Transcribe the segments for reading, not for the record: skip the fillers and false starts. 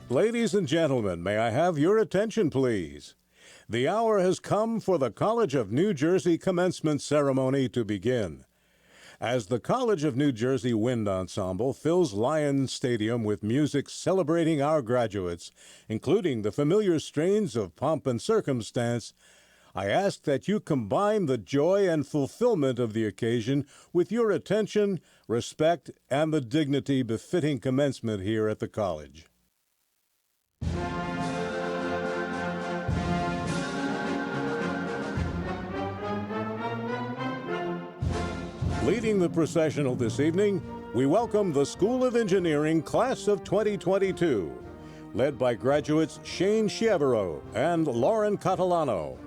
Ladies and gentlemen, may I have your attention, please? The hour has come for the College of New Jersey commencement ceremony to begin. As the College of New Jersey Wind Ensemble fills Lions Stadium with music celebrating our graduates, including the familiar strains of Pomp and Circumstance, I ask that you combine the joy and fulfillment of the occasion with your attention, respect, and the dignity befitting commencement here at the college. Leading the processional this evening, we welcome the School of Engineering Class of 2022, led by graduates Shane Chievero and Lauren Catalano.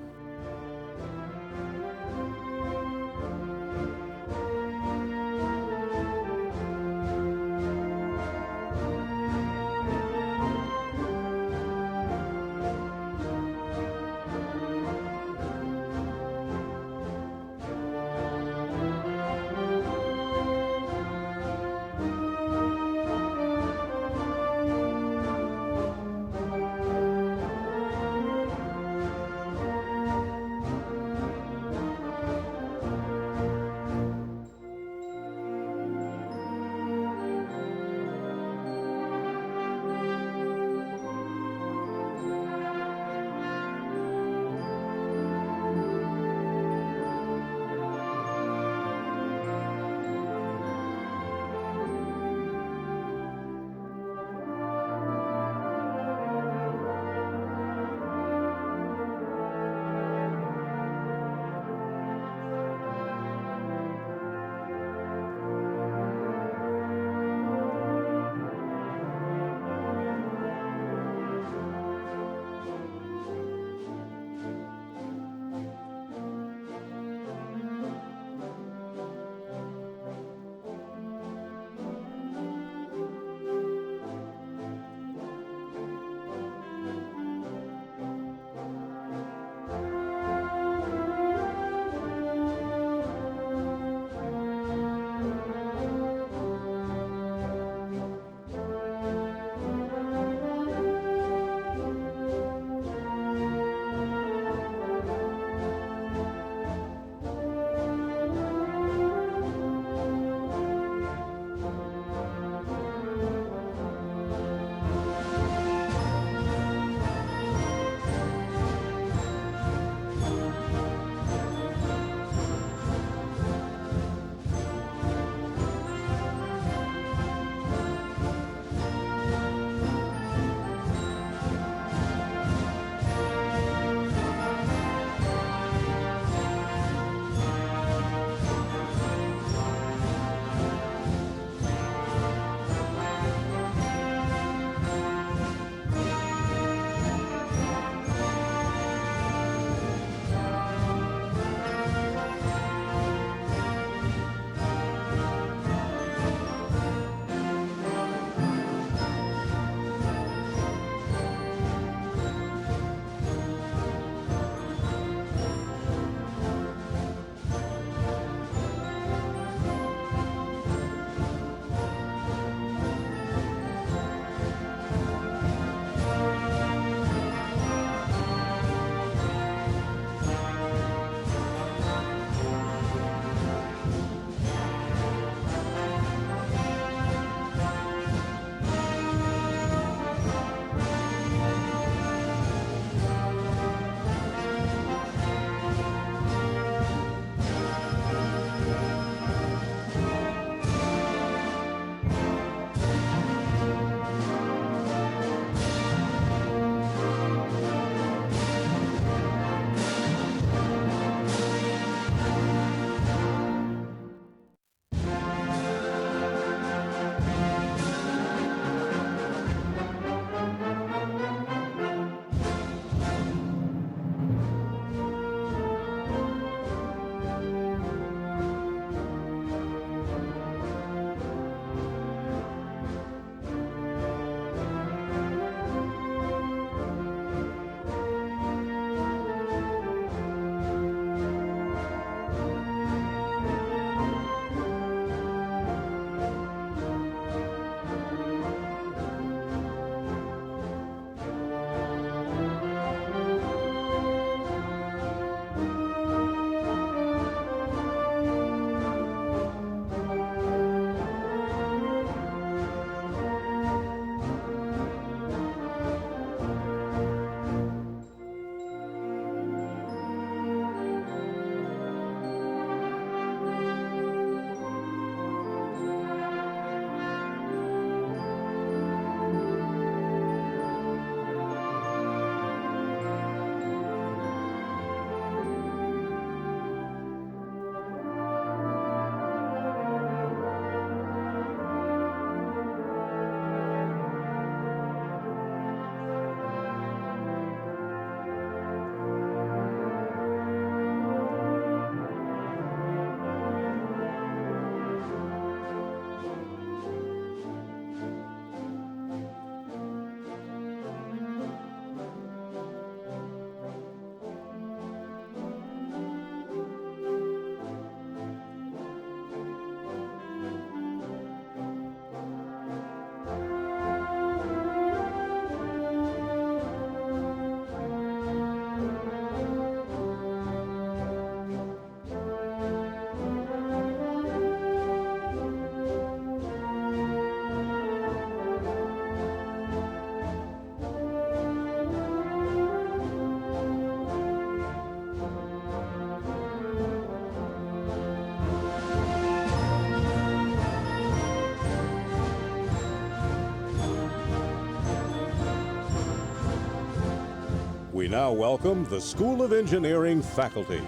We now welcome the School of Engineering faculty.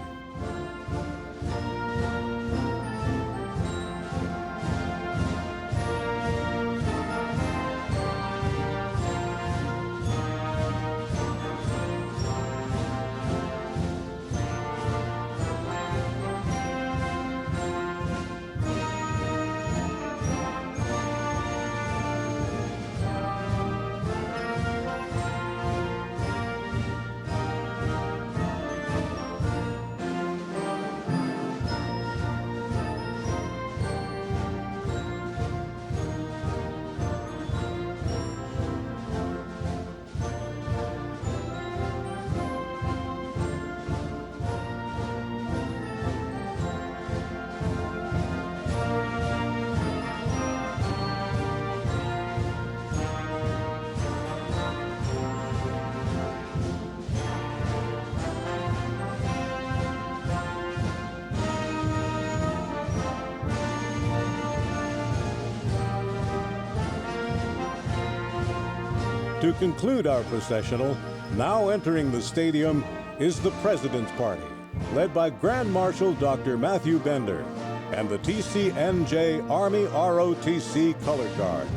To conclude our processional, now entering the stadium is the President's Party, led by Grand Marshal Dr. Matthew Bender and the TCNJ Army ROTC Color Guard.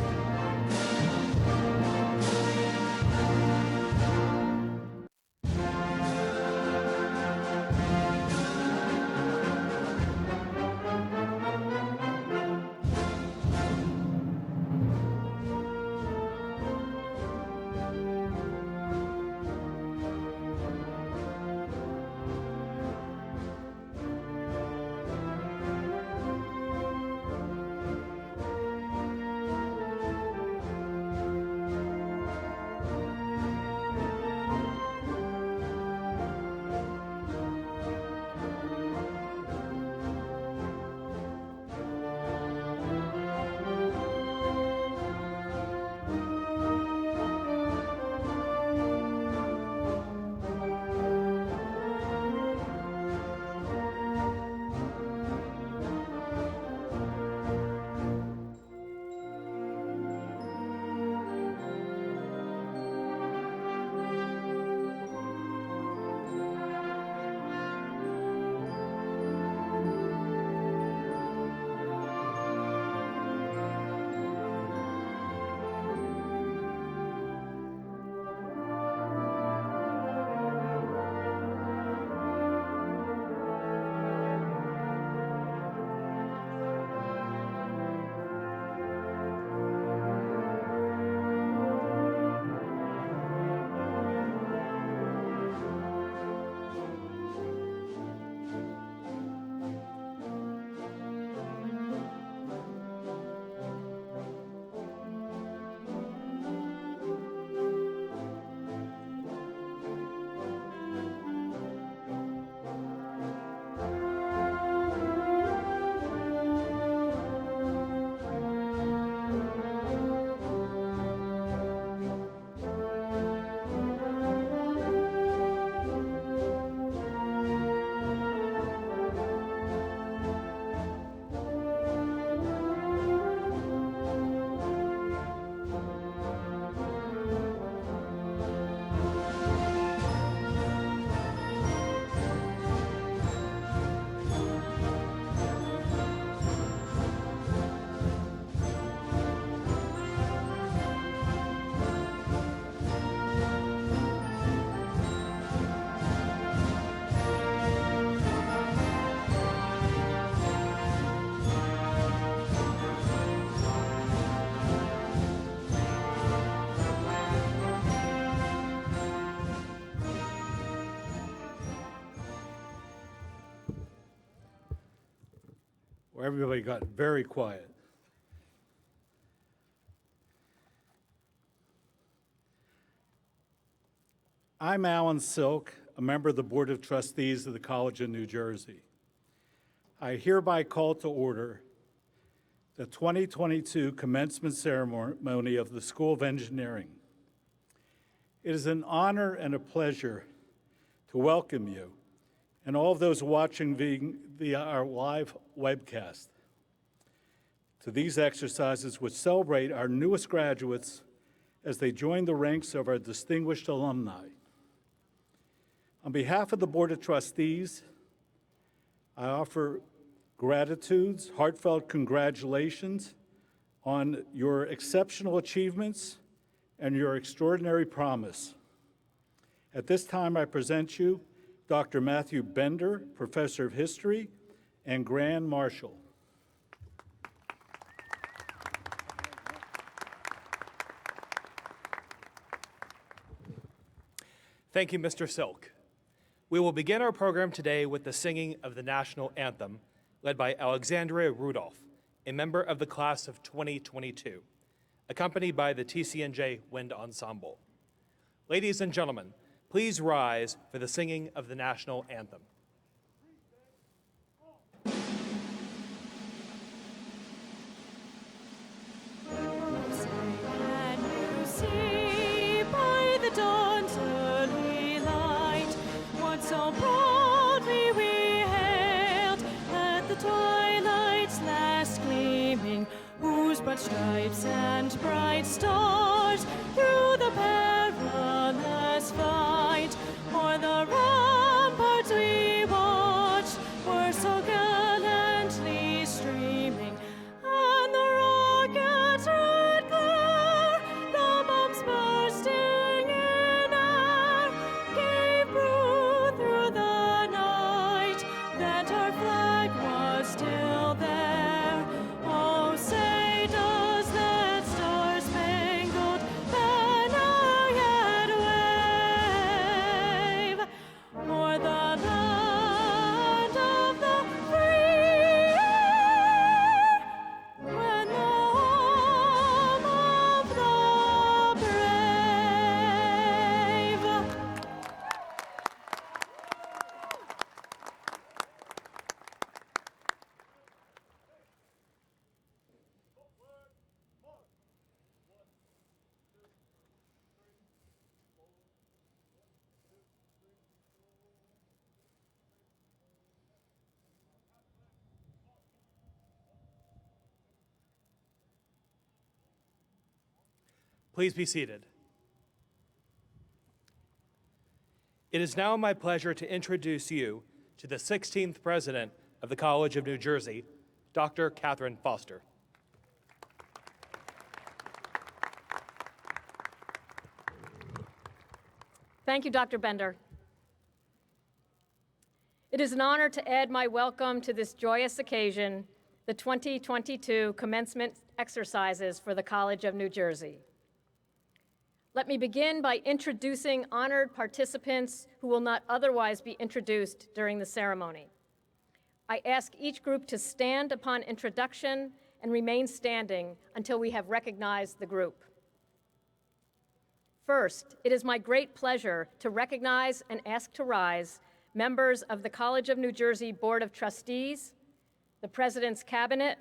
Where everybody got very quiet. I'm Alan Silk, a member of the Board of Trustees of the College of New Jersey. I hereby call to order the 2022 commencement ceremony of the School of Engineering. It is an honor and a pleasure to welcome you and all of those watching via our live webcast to these exercises which celebrate our newest graduates as they join the ranks of our distinguished alumni. On behalf of the Board of Trustees, I offer gratitudes, heartfelt congratulations on your exceptional achievements and your extraordinary promise. At this time, I present you Dr. Matthew Bender, Professor of History and Grand Marshal. Thank you, Mr. Silk. We will begin our program today with the singing of the national anthem, led by Alexandria Rudolph, a member of the class of 2022, accompanied by the TCNJ Wind Ensemble. Ladies and gentlemen, please rise for the singing of the national anthem. So proudly we hailed at the twilight's last gleaming, whose broad stripes and bright stars through the perilous fight o'er the ramparts we watched were so gallantly streaming, and the rockets' red glare, the bombs bursting in air, gave proof through the night that our flag was still there. Oh, say does that star-spangled banner yet wave o'er the land of the free, when the home of the brave. Please be seated. It is now my pleasure to introduce you to the 16th President of the College of New Jersey, Dr. Catherine Foster. Thank you, Dr. Bender. It is an honor to add my welcome to this joyous occasion, the 2022 commencement exercises for the College of New Jersey. Let me begin by introducing honored participants who will not otherwise be introduced during the ceremony. I ask each group to stand upon introduction and remain standing until we have recognized the group. First, it is my great pleasure to recognize and ask to rise members of the College of New Jersey Board of Trustees, the President's Cabinet,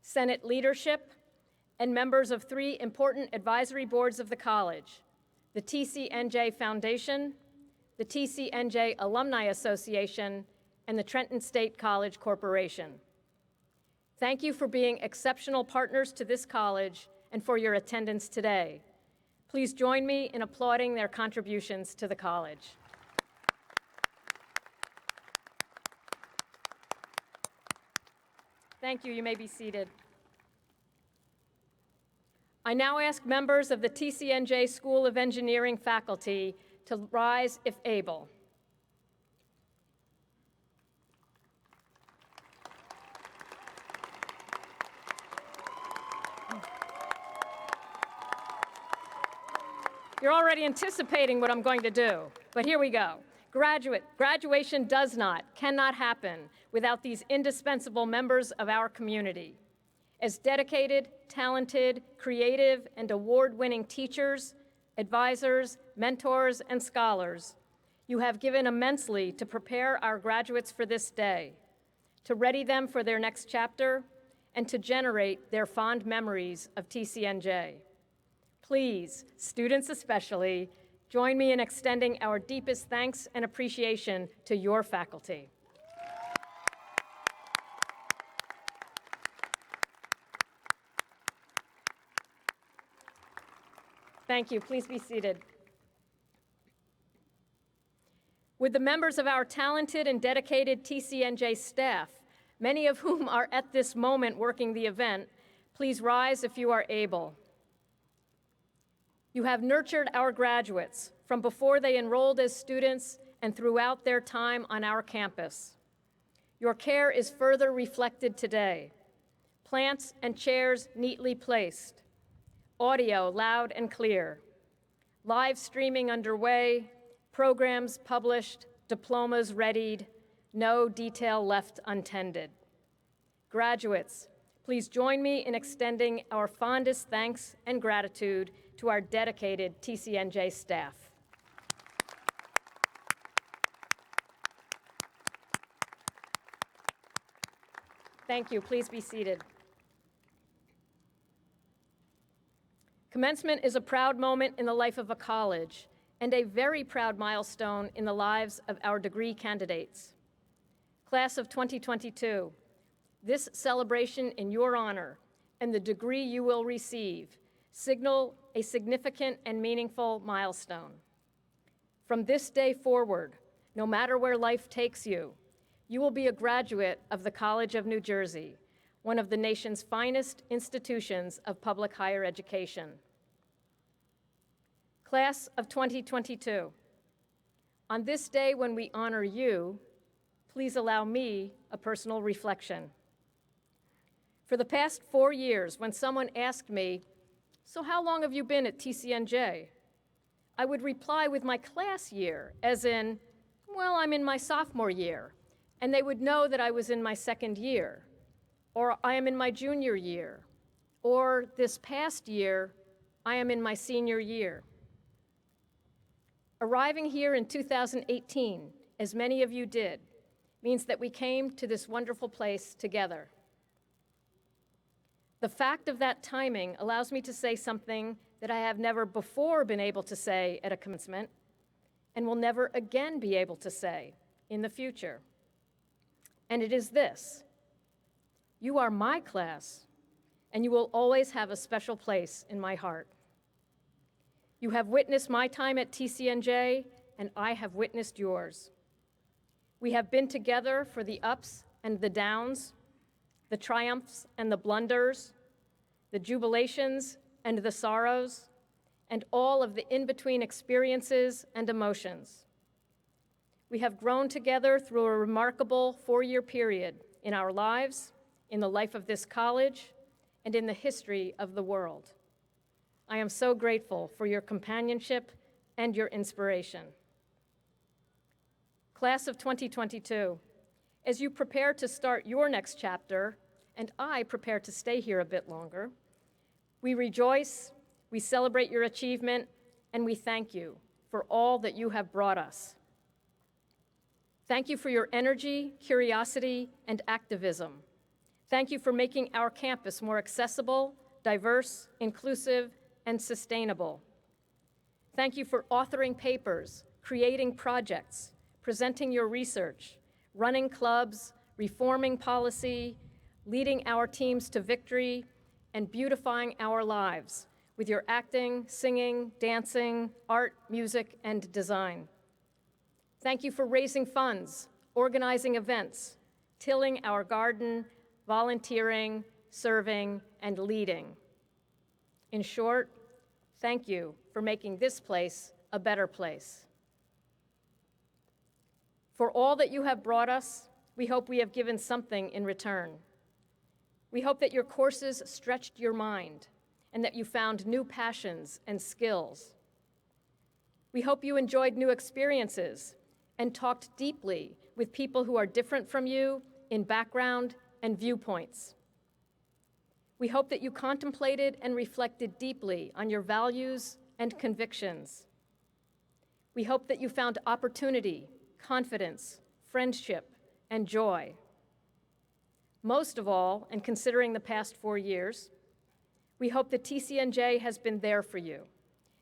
Senate leadership, and members of three important advisory boards of the college: the TCNJ Foundation, the TCNJ Alumni Association, and the Trenton State College Corporation. Thank you for being exceptional partners to this college and for your attendance today. Please join me in applauding their contributions to the college. Thank you. You may be seated. I now ask members of the TCNJ School of Engineering faculty to rise if able. You're already anticipating what I'm going to do, but here we go. Graduation does not, cannot happen without these indispensable members of our community. As dedicated, talented, creative, and award-winning teachers, advisors, mentors, and scholars, you have given immensely to prepare our graduates for this day, to ready them for their next chapter, and to generate their fond memories of TCNJ. Please, students especially, join me in extending our deepest thanks and appreciation to your faculty. Thank you. Please be seated. Would the members of our talented and dedicated TCNJ staff, many of whom are at this moment working the event, please rise if you are able. You have nurtured our graduates from before they enrolled as students and throughout their time on our campus. Your care is further reflected today. Plants and chairs neatly placed, audio loud and clear, live streaming underway, programs published, diplomas readied, no detail left untended. Graduates, please join me in extending our fondest thanks and gratitude to our dedicated TCNJ staff. Thank you. Please be seated. Commencement is a proud moment in the life of a college and a very proud milestone in the lives of our degree candidates. Class of 2022, this celebration in your honor and the degree you will receive signal a significant and meaningful milestone. From this day forward, no matter where life takes you, you will be a graduate of the College of New Jersey, one of the nation's finest institutions of public higher education. Class of 2022, on this day when we honor you, please allow me a personal reflection. For the past 4 years, when someone asked me, "So how long have you been at TCNJ?" I would reply with my class year, as in, "Well, I'm in my sophomore year," and they would know that I was in my second year, or I am in my junior year, or this past year, I am in my senior year. Arriving here in 2018, as many of you did, means that we came to this wonderful place together. The fact of that timing allows me to say something that I have never before been able to say at a commencement and will never again be able to say in the future. And it is this: you are my class, and you will always have a special place in my heart. You have witnessed my time at TCNJ, and I have witnessed yours. We have been together for the ups and the downs, the triumphs and the blunders, the jubilations and the sorrows, and all of the in-between experiences and emotions. We have grown together through a remarkable 4-year period in our lives, in the life of this college, and in the history of the world. I am so grateful for your companionship and your inspiration. Class of 2022, as you prepare to start your next chapter, and I prepare to stay here a bit longer, we rejoice, we celebrate your achievement, and we thank you for all that you have brought us. Thank you for your energy, curiosity, and activism. Thank you for making our campus more accessible, diverse, inclusive, and sustainable. Thank you for authoring papers, creating projects, presenting your research, running clubs, reforming policy, leading our teams to victory, and beautifying our lives with your acting, singing, dancing, art, music, and design. Thank you for raising funds, organizing events, tilling our garden, volunteering, serving, and leading. In short, thank you for making this place a better place. For all that you have brought us, we hope we have given something in return. We hope that your courses stretched your mind and that you found new passions and skills. We hope you enjoyed new experiences and talked deeply with people who are different from you in background and viewpoints. We hope that you contemplated and reflected deeply on your values and convictions. We hope that you found opportunity, confidence, friendship, and joy. Most of all, and considering the past 4 years, we hope that TCNJ has been there for you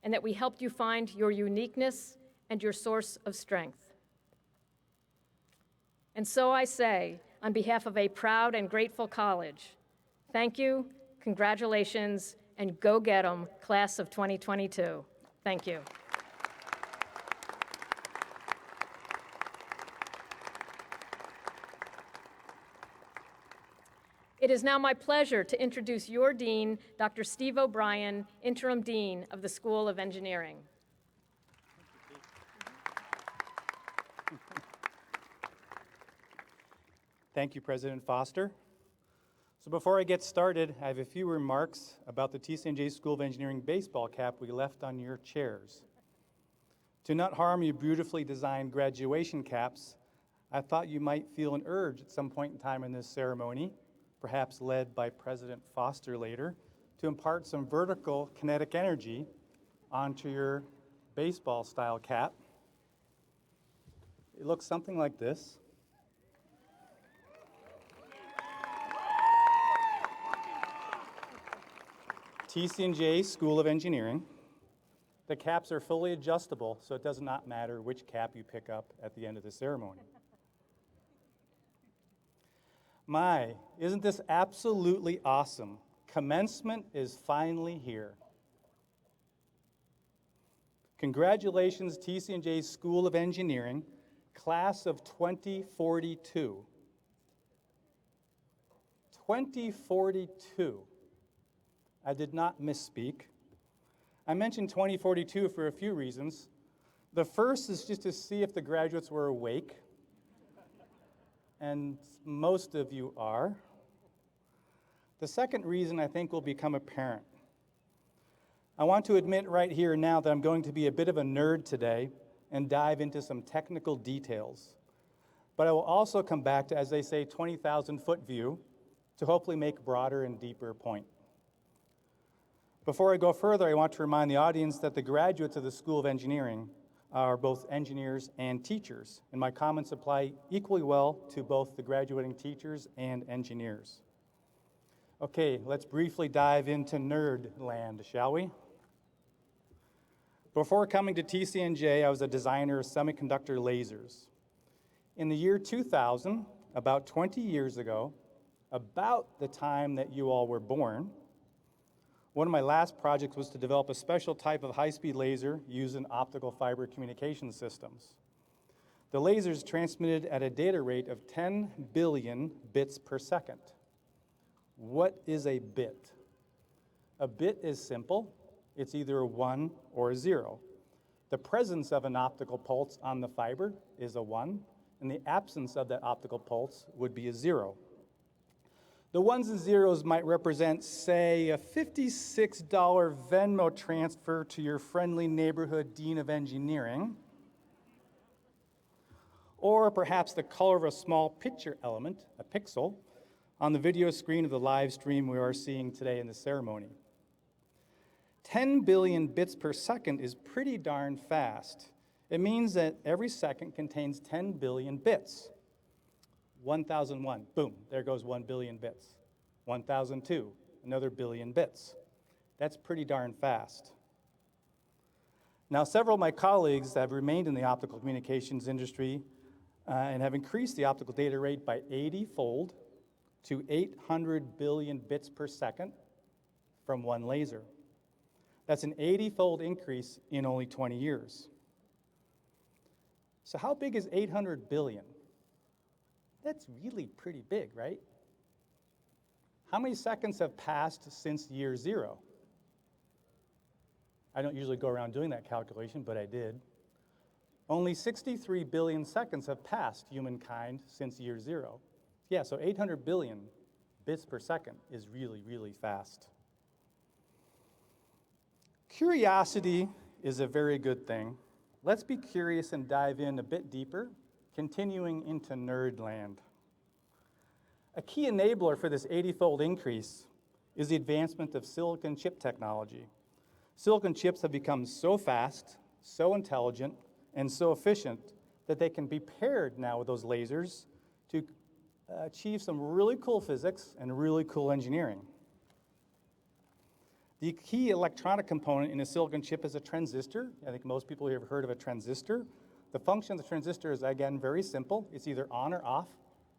and that we helped you find your uniqueness and your source of strength. And so I say, on behalf of a proud and grateful college, thank you, congratulations, and go get 'em, class of 2022. Thank you. It is now my pleasure to introduce your Dean, Dr. Steve O'Brien, Interim Dean of the School of Engineering. Thank you, President Foster. So before I get started, I have a few remarks about the TCNJ School of Engineering baseball cap we left on your chairs. To not harm your beautifully designed graduation caps, I thought you might feel an urge at some point in time in this ceremony, perhaps led by President Foster later, to impart some vertical kinetic energy onto your baseball-style cap. It looks something like this. TCNJ School of Engineering. The caps are fully adjustable, so it does not matter which cap you pick up at the end of the ceremony. My, isn't this absolutely awesome? Commencement is finally here. Congratulations, TCNJ School of Engineering, class of 2042. 2042. I did not misspeak. I mentioned 2042 for a few reasons. The first is just to see if the graduates were awake, and most of you are. The second reason I think will become apparent. I want to admit right here now that I'm going to be a bit of a nerd today and dive into some technical details. But I will also come back to, as they say, 20,000-foot view to hopefully make a broader and deeper point. Before I go further, I want to remind the audience that the graduates of the School of Engineering are both engineers and teachers, and my comments apply equally well to both the graduating teachers and engineers. Okay, let's briefly dive into nerd land, shall we? Before coming to TCNJ, I was a designer of semiconductor lasers. In the year 2000, about 20 years ago, about the time that you all were born, one of my last projects was to develop a special type of high-speed laser used in optical fiber communication systems. The lasers transmitted at a data rate of 10 billion bits per second. What is a bit? A bit is simple. It's either a 1 or a 0. The presence of an optical pulse on the fiber is a 1, and the absence of that optical pulse would be a 0. The ones and zeros might represent, say, a $56 Venmo transfer to your friendly neighborhood dean of engineering, or perhaps the color of a small picture element, a pixel, on the video screen of the live stream we are seeing today in the ceremony. 10 billion bits per second is pretty darn fast. It means that every second contains 10 billion bits. 1001, boom, there goes 1 billion bits. 1002, another billion bits. That's pretty darn fast. Now, several of my colleagues have remained in the optical communications industry and have increased the optical data rate by 80-fold to 800 billion bits per second from one laser. That's an 80-fold increase in only 20 years. So how big is 800 billion? That's really pretty big, right? How many seconds have passed since year 0? I don't usually go around doing that calculation, but I did. Only 63 billion seconds have passed humankind since year 0. Yeah, so 800 billion bits per second is really, really fast. Curiosity is a very good thing. Let's be curious and dive in a bit deeper, continuing into nerd land. A key enabler for this 80-fold increase is the advancement of silicon chip technology. Silicon chips have become so fast, so intelligent, and so efficient that they can be paired now with those lasers to achieve some really cool physics and really cool engineering. The key electronic component in a silicon chip is a transistor. I think most people here have heard of a transistor. The function of the transistor is, again, very simple. It's either on or off.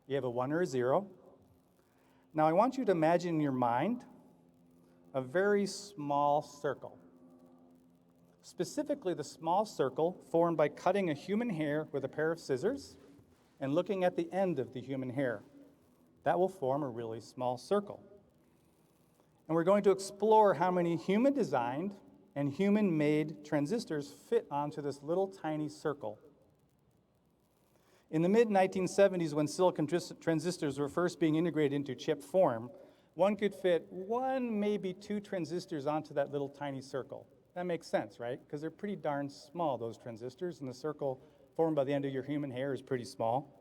You have a 1 or a 0. Now, I want you to imagine in your mind a very small circle. Specifically, the small circle formed by cutting a human hair with a pair of scissors and looking at the end of the human hair. That will form a really small circle. And we're going to explore how many human-designed and human-made transistors fit onto this little tiny circle. In the mid-1970s, when silicon transistors were first being integrated into chip form, one could fit one, maybe two transistors onto that little tiny circle. That makes sense, right? Because they're pretty darn small, those transistors, and the circle formed by the end of your human hair is pretty small.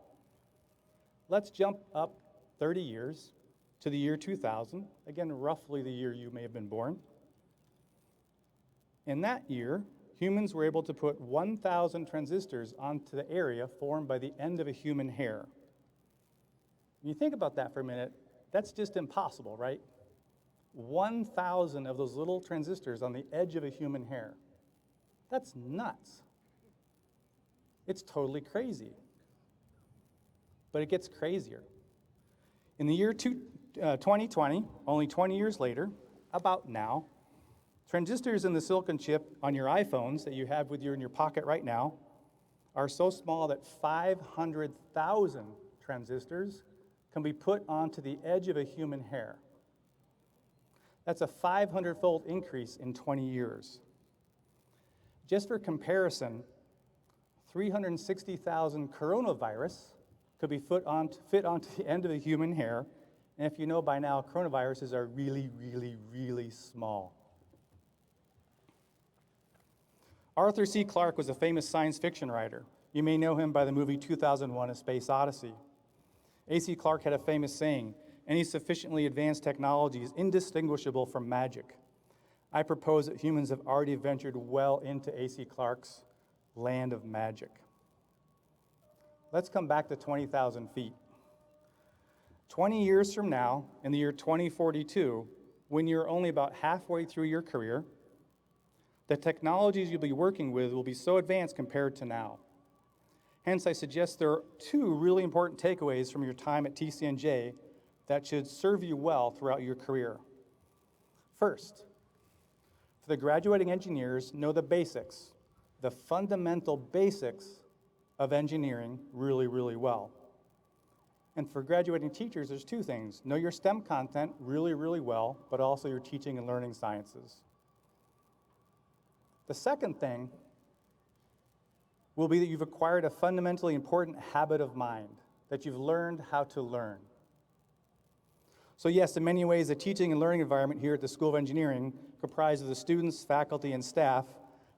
Let's jump up 30 years to the year 2000, again, roughly the year you may have been born. In that year, humans were able to put 1,000 transistors onto the area formed by the end of a human hair. When you think about that for a minute, that's just impossible, right? 1,000 of those little transistors on the edge of a human hair. That's nuts. It's totally crazy. But it gets crazier. In the year 2020, only 20 years later, about now, transistors in the silicon chip on your iPhones that you have with you in your pocket right now are so small that 500,000 transistors can be put onto the edge of a human hair. That's a 500-fold increase in 20 years. Just for comparison, 360,000 coronavirus could be fit onto the end of a human hair. And if you know by now, coronaviruses are really, really, really small. Arthur C. Clarke was a famous science fiction writer. You may know him by the movie 2001: A Space Odyssey. A.C. Clarke had a famous saying, "Any sufficiently advanced technology is indistinguishable from magic." I propose that humans have already ventured well into A.C. Clarke's land of magic. Let's come back to 20,000 feet. 20 years from now, in the year 2042, when you're only about halfway through your career, the technologies you'll be working with will be so advanced compared to now. Hence, I suggest there are two really important takeaways from your time at TCNJ that should serve you well throughout your career. First, for the graduating engineers, know the basics, the fundamental basics of engineering really, really well. And for graduating teachers, there's two things. Know your STEM content really, really well, but also your teaching and learning sciences. The second thing will be that you've acquired a fundamentally important habit of mind, that you've learned how to learn. So yes, in many ways, the teaching and learning environment here at the School of Engineering, comprised of the students, faculty, and staff,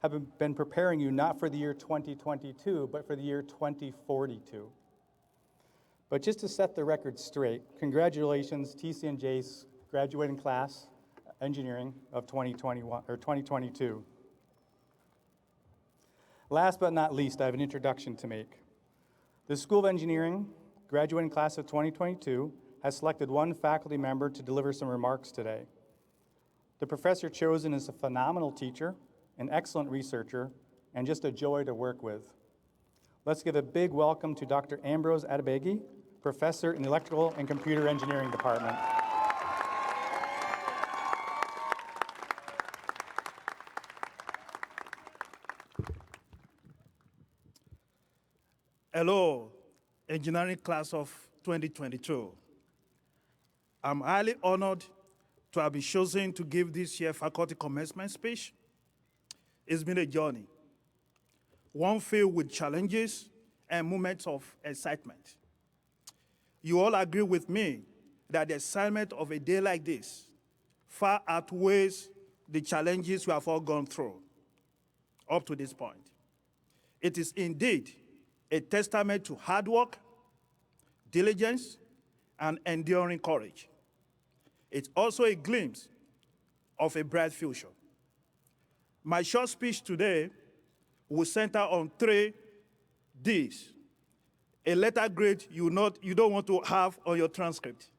have been preparing you not for the year 2022, but for the year 2042. But just to set the record straight, congratulations, TCNJ's graduating class, engineering of 2021 or 2022. Last but not least, I have an introduction to make. The School of Engineering graduating class of 2022 has selected one faculty member to deliver some remarks today. The professor chosen is a phenomenal teacher, an excellent researcher, and just a joy to work with. Let's give a big welcome to Dr. Ambrose Adebegi, professor in the Electrical and Computer Engineering Department. Hello, engineering class of 2022. I'm highly honored to have been chosen to give this year's faculty commencement speech. It's been a journey, one filled with challenges and moments of excitement. You all agree with me that the excitement of a day like this far outweighs the challenges we have all gone through up to this point. It is indeed a testament to hard work, diligence, and enduring courage. It's also a glimpse of a bright future. My short speech today will center on 3 Ds, a letter grade you don't want to have on your transcript,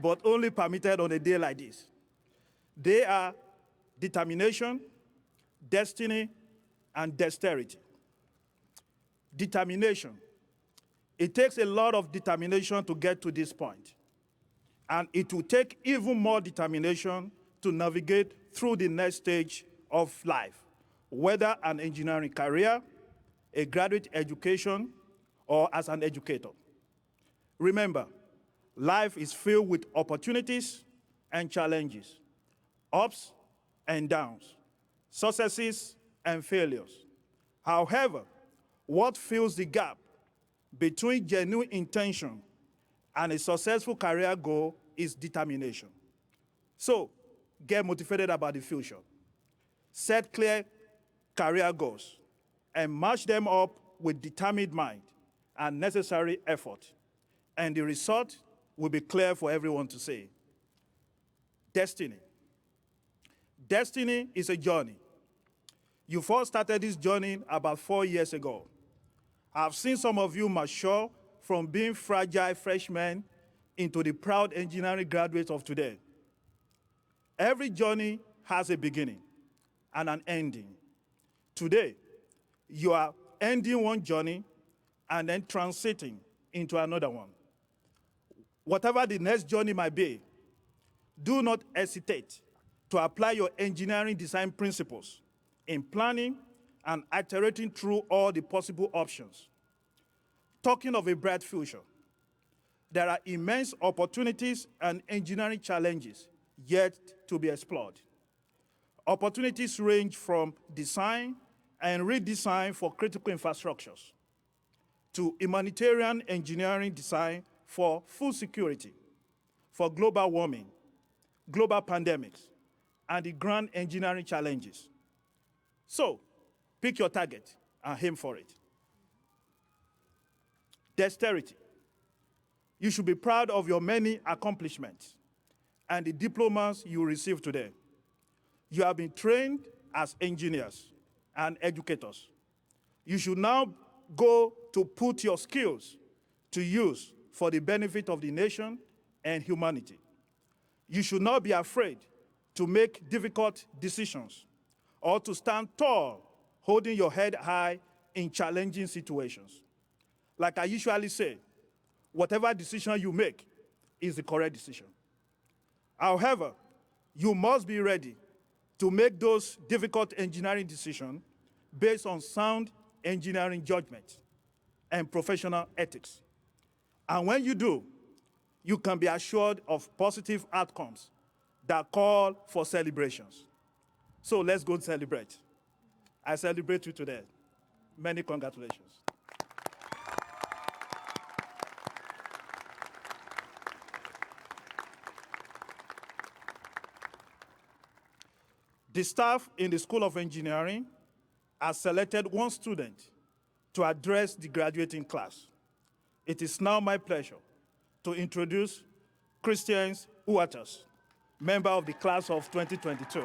but only permitted on a day like this. They are determination, destiny, and dexterity. Determination. It takes a lot of determination to get to this point, and it will take even more determination to navigate through the next stage of life, whether an engineering career, a graduate education, or as an educator. Remember, Life is filled with opportunities and challenges, ups and downs, successes and failures. However, what fills the gap between genuine intention and a successful career goal is determination. So, get motivated about the future. Set clear career goals and match them up with determined mind and necessary effort. And the result will be clear for everyone to see. Destiny. Destiny is a journey. You first started this journey about 4 years ago. I've seen some of you mature from being fragile freshmen into the proud engineering graduates of today. Every journey has a beginning and an ending. Today, you are ending one journey and then transiting into another one. Whatever the next journey might be, do not hesitate to apply your engineering design principles in planning and iterating through all the possible options. Talking of a bright future, there are immense opportunities and engineering challenges yet to be explored. Opportunities range from design and redesign for critical infrastructures to humanitarian engineering design for food security, for global warming, global pandemics, and the grand engineering challenges. So, pick your target and aim for it. Dexterity. You should be proud of your many accomplishments and the diplomas you receive today. You have been trained as engineers and educators. You should now go to put your skills to use for the benefit of the nation and humanity. You should not be afraid to make difficult decisions or to stand tall, holding your head high in challenging situations. Like I usually say, whatever decision you make is the correct decision. However, you must be ready to make those difficult engineering decisions based on sound engineering judgment and professional ethics. And when you do, you can be assured of positive outcomes that call for celebrations. So let's go celebrate. I celebrate you today. Many congratulations. The staff in the School of Engineering has selected one student to address the graduating class. It is now my pleasure to introduce Christian Uatas, member of the class of 2022.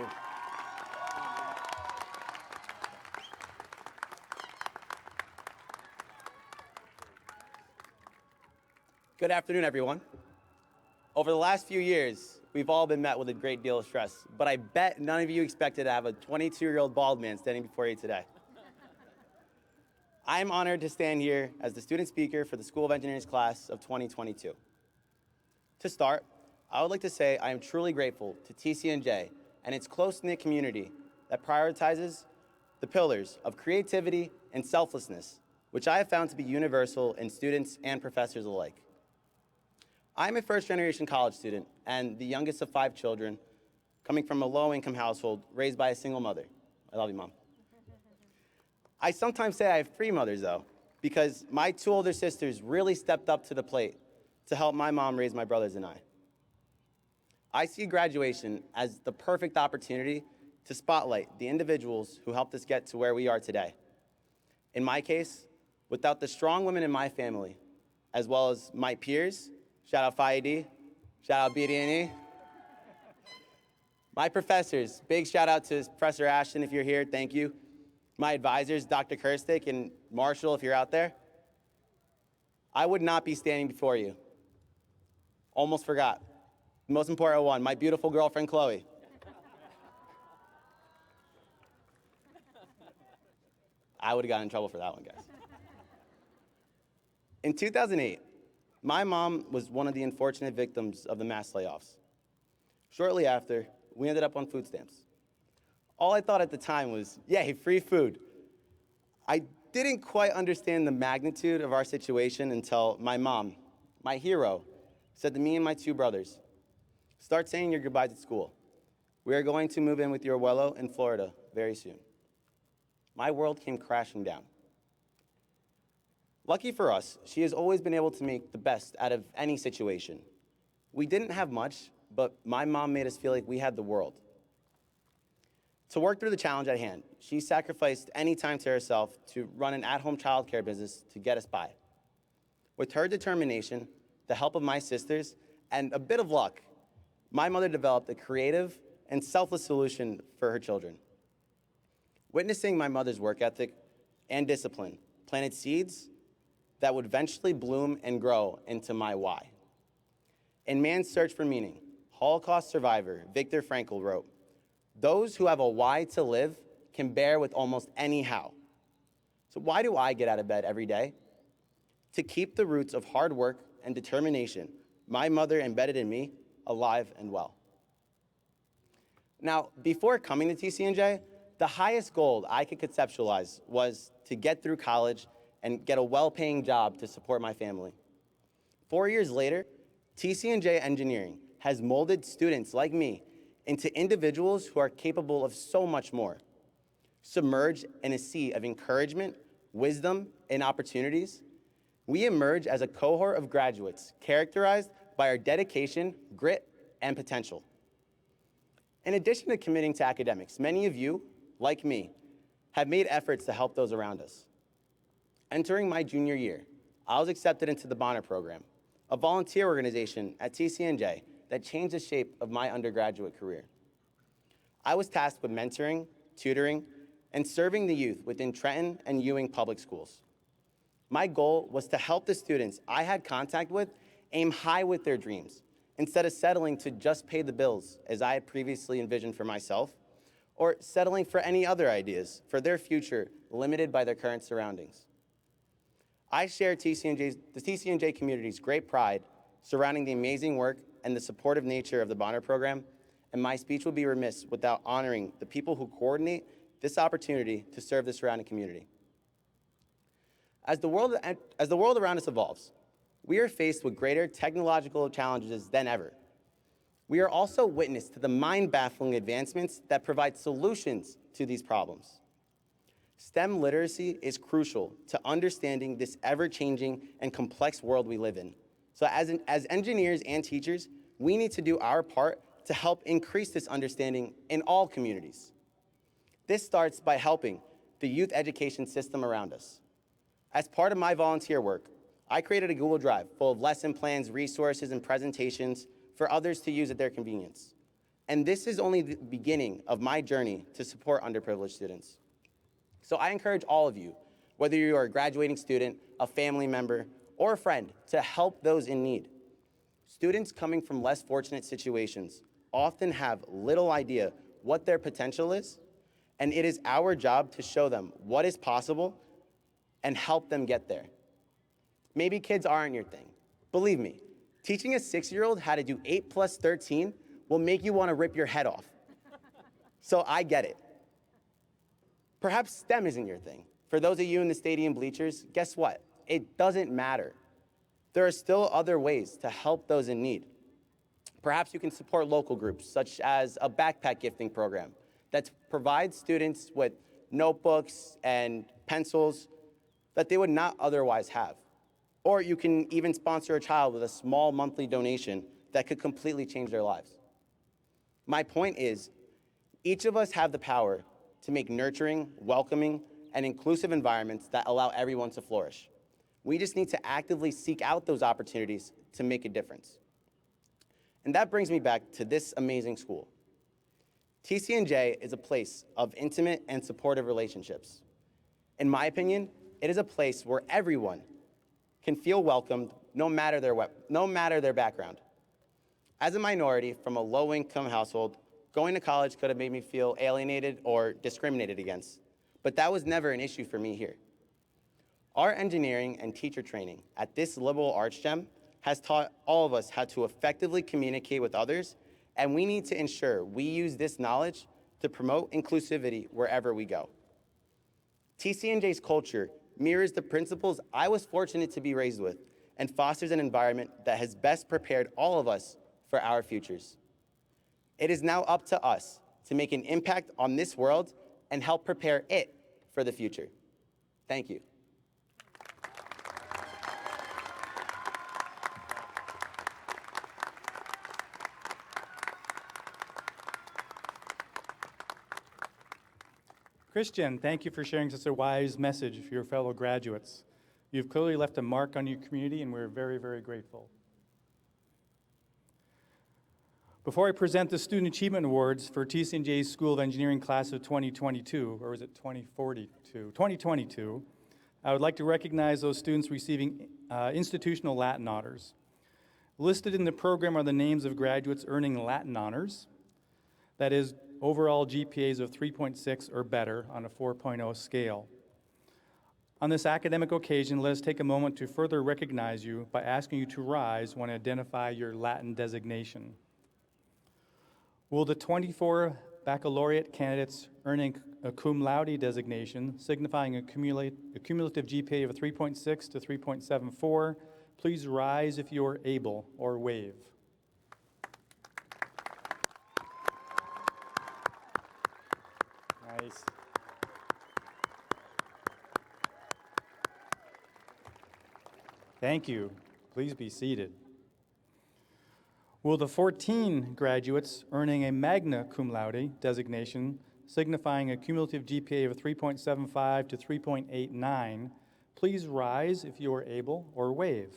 Good afternoon, everyone. Over the last few years, we've all been met with a great deal of stress, but I bet none of you expected to have a 22-year-old bald man standing before you today. I'm honored to stand here as the student speaker for the School of Engineering's class of 2022. To start, I would like to say I am truly grateful to TCNJ and its close-knit community that prioritizes the pillars of creativity and selflessness, which I have found to be universal in students and professors alike. I'm a first-generation college student and the youngest of 5 children, coming from a low-income household raised by a single mother. I love you, Mom. I sometimes say I have 3 mothers, though, because my 2 older sisters really stepped up to the plate to help my mom raise my brothers and I. I see graduation as the perfect opportunity to spotlight the individuals who helped us get to where we are today. In my case, without the strong women in my family, as well as my peers, shout out FIED, shout out BD&E, my professors, big shout out to Professor Ashton if you're here, thank you. My advisors, Dr. Kirstick and Marshall, if you're out there, I would not be standing before you. Almost forgot. The most important one, my beautiful girlfriend, Chloe. I would have gotten in trouble for that one, guys. In 2008, my mom was one of the unfortunate victims of the mass layoffs. Shortly after, we ended up on food stamps. All I thought at the time was, yay, free food. I didn't quite understand the magnitude of our situation until my mom, my hero, said to me and my two brothers, "Start saying your goodbyes at school. We are going to move in with your abuelo in Florida very soon." My world came crashing down. Lucky for us, she has always been able to make the best out of any situation. We didn't have much, but my mom made us feel like we had the world. To work through the challenge at hand, she sacrificed any time to herself to run an at-home childcare business to get us by. With her determination, the help of my sisters, and a bit of luck, my mother developed a creative and selfless solution for her children. Witnessing my mother's work ethic and discipline planted seeds that would eventually bloom and grow into my why. In Man's Search for Meaning, Holocaust survivor Viktor Frankl wrote, "Those who have a why to live can bear with almost any how." So why do I get out of bed every day? To keep the roots of hard work and determination my mother embedded in me alive and well. Now, before coming to TCNJ, the highest goal I could conceptualize was to get through college and get a well-paying job to support my family. 4 years later, TCNJ Engineering has molded students like me into individuals who are capable of so much more. Submerged in a sea of encouragement, wisdom, and opportunities, we emerge as a cohort of graduates characterized by our dedication, grit, and potential. In addition to committing to academics, many of you, like me, have made efforts to help those around us. Entering my junior year, I was accepted into the Bonner Program, a volunteer organization at TCNJ that changed the shape of my undergraduate career. I was tasked with mentoring, tutoring, and serving the youth within Trenton and Ewing public schools. My goal was to help the students I had contact with aim high with their dreams, instead of settling to just pay the bills as I had previously envisioned for myself, or settling for any other ideas for their future limited by their current surroundings. I share the TCNJ community's great pride surrounding the amazing work and the supportive nature of the Bonner Program, and my speech would be remiss without honoring the people who coordinate this opportunity to serve the surrounding community. As the world around us evolves, we are faced with greater technological challenges than ever. We are also witness to the mind-baffling advancements that provide solutions to these problems. STEM literacy is crucial to understanding this ever-changing and complex world we live in. So as engineers and teachers, we need to do our part to help increase this understanding in all communities. This starts by helping the youth education system around us. As part of my volunteer work, I created a Google Drive full of lesson plans, resources, and presentations for others to use at their convenience. And this is only the beginning of my journey to support underprivileged students. So I encourage all of you, whether you are a graduating student, a family member, or a friend, to help those in need. Students coming from less fortunate situations often have little idea what their potential is, and it is our job to show them what is possible and help them get there. Maybe kids aren't your thing. Believe me, teaching a 6-year-old how to do 8 plus 13 will make you want to rip your head off. So I get it. Perhaps STEM isn't your thing. For those of you in the stadium bleachers, guess what? It doesn't matter. There are still other ways to help those in need. Perhaps you can support local groups, such as a backpack gifting program that provides students with notebooks and pencils that they would not otherwise have. Or you can even sponsor a child with a small monthly donation that could completely change their lives. My point is, each of us have the power to make nurturing, welcoming, and inclusive environments that allow everyone to flourish. We just need to actively seek out those opportunities to make a difference. And that brings me back to this amazing school. TCNJ is a place of intimate and supportive relationships. In my opinion, it is a place where everyone can feel welcomed no matter their background. As a minority from a low-income household, going to college could have made me feel alienated or discriminated against, but that was never an issue for me here. Our engineering and teacher training at this liberal arts gem has taught all of us how to effectively communicate with others, and we need to ensure we use this knowledge to promote inclusivity wherever we go. TCNJ's culture mirrors the principles I was fortunate to be raised with, and fosters an environment that has best prepared all of us for our futures. It is now up to us to make an impact on this world and help prepare it for the future. Thank you. Christian, thank you for sharing such a wise message for your fellow graduates. You've clearly left a mark on your community, and we're very, very grateful. Before I present the Student Achievement Awards for TCNJ's School of Engineering class of 2022, or is it 2022, I would like to recognize those students receiving institutional Latin honors. Listed in the program are the names of graduates earning Latin honors, that is, overall GPAs of 3.6 or better on a 4.0 scale. On this academic occasion, let us take a moment to further recognize you by asking you to rise when I identify your Latin designation. Will the 24 baccalaureate candidates earning a cum laude designation, signifying a cumulative GPA of 3.6 to 3.74, please rise if you are able, or wave. Nice. Thank you. Please be seated. Will the 14 graduates earning a magna cum laude designation, signifying a cumulative GPA of 3.75 to 3.89, please rise if you are able, or wave.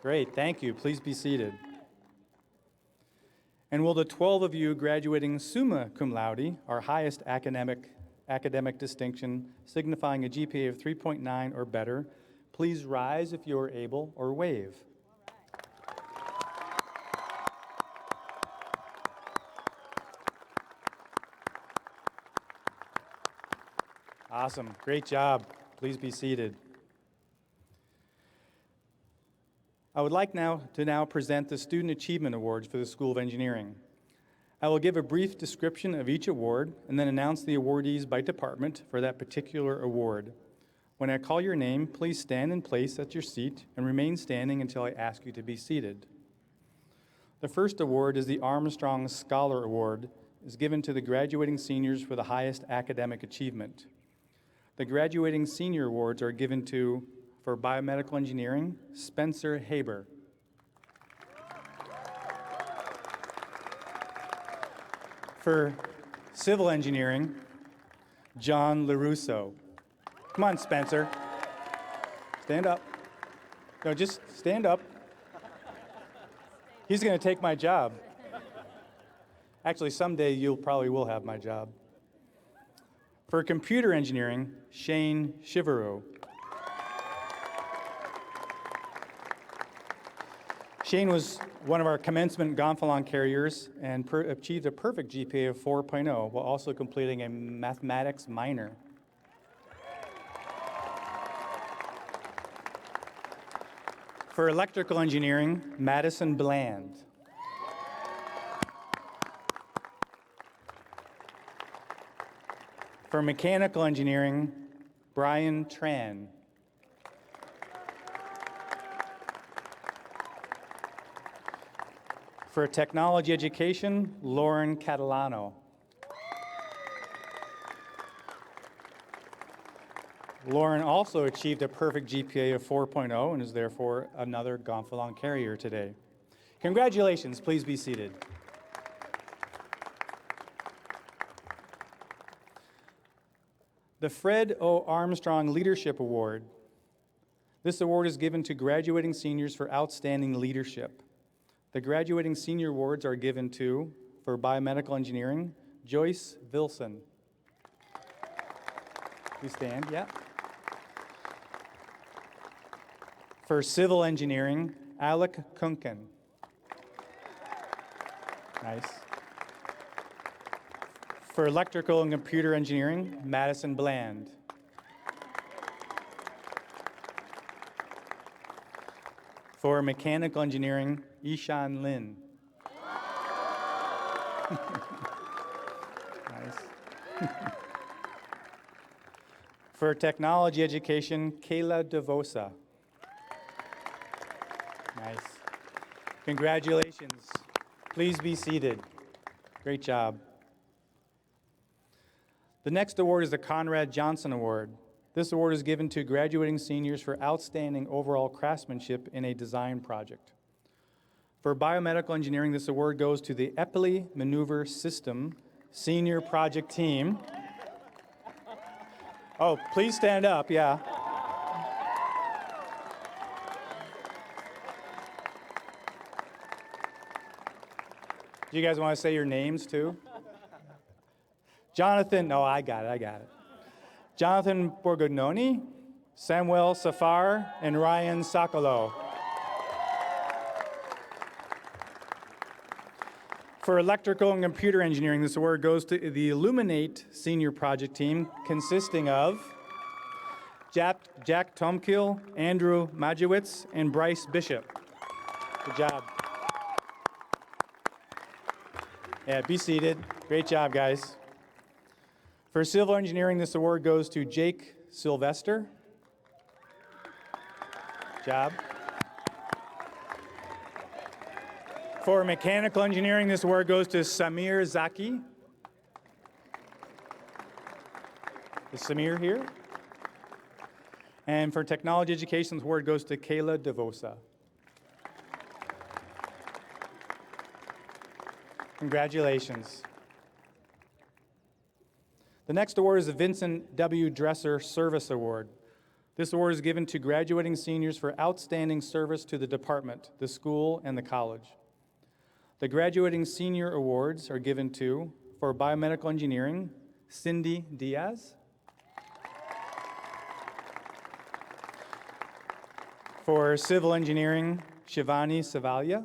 Great, thank you. Please be seated. And will the 12 of you graduating summa cum laude, our highest academic distinction, signifying a GPA of 3.9 or better, please rise if you are able, or wave. Awesome, great job. Please be seated. I would like to present the Student Achievement Awards for the School of Engineering. I will give a brief description of each award and then announce the awardees by department for that particular award. When I call your name, please stand in place at your seat and remain standing until I ask you to be seated. The first award is the Armstrong Scholar Award, is given to the graduating seniors for the highest academic achievement. The graduating senior awards are given to, for biomedical engineering, Spencer Haber. For civil engineering, John LaRusso. Come on, Spencer. Stand up. No, just stand up. He's going to take my job. Actually, someday you probably will have my job. For computer engineering, Shane Shiverow. Shane was one of our commencement gonfalon carriers and achieved a perfect GPA of 4.0 while also completing a mathematics minor. For electrical engineering, Madison Bland. For mechanical engineering, Brian Tran. For technology education, Lauren Catalano. Lauren also achieved a perfect GPA of 4.0 and is therefore another gonfalon carrier today. Congratulations, please be seated. The Fred O. Armstrong Leadership Award. This award is given to graduating seniors for outstanding leadership. The graduating senior awards are given to, for biomedical engineering, Joyce Vilson. Please stand, yeah. For civil engineering, Alec Kunken. Nice. For electrical and computer engineering, Madison Bland. For mechanical engineering, Ishan Lin. Nice. For technology education, Kayla DeVosa. Nice. Congratulations. Please be seated. Great job. The next award is the Conrad Johnson Award. This award is given to graduating seniors for outstanding overall craftsmanship in a design project. For biomedical engineering, this award goes to the Epley Maneuver System Senior Project Team. Oh, please stand up, yeah. Do you guys want to say your names too? Jonathan, no, I got it. Jonathan Borgognoni, Samuel Safar, and Ryan Sokolow. For electrical and computer engineering, this award goes to the Illuminate Senior Project Team, consisting of Jack Tomkiel, Andrew Majewicz, and Bryce Bishop. Good job. Yeah, be seated. Great job, guys. For civil engineering, this award goes to Jake Sylvester. Good job. For mechanical engineering, this award goes to Samir Zaki. Is Samir here? And for technology education, this award goes to Kayla DeVosa. Congratulations. The next award is the Vincent W. Dresser Service Award. This award is given to graduating seniors for outstanding service to the department, the school, and the college. The graduating senior awards are given to, for biomedical engineering, Cindy Diaz. For civil engineering, Shivani Savalia.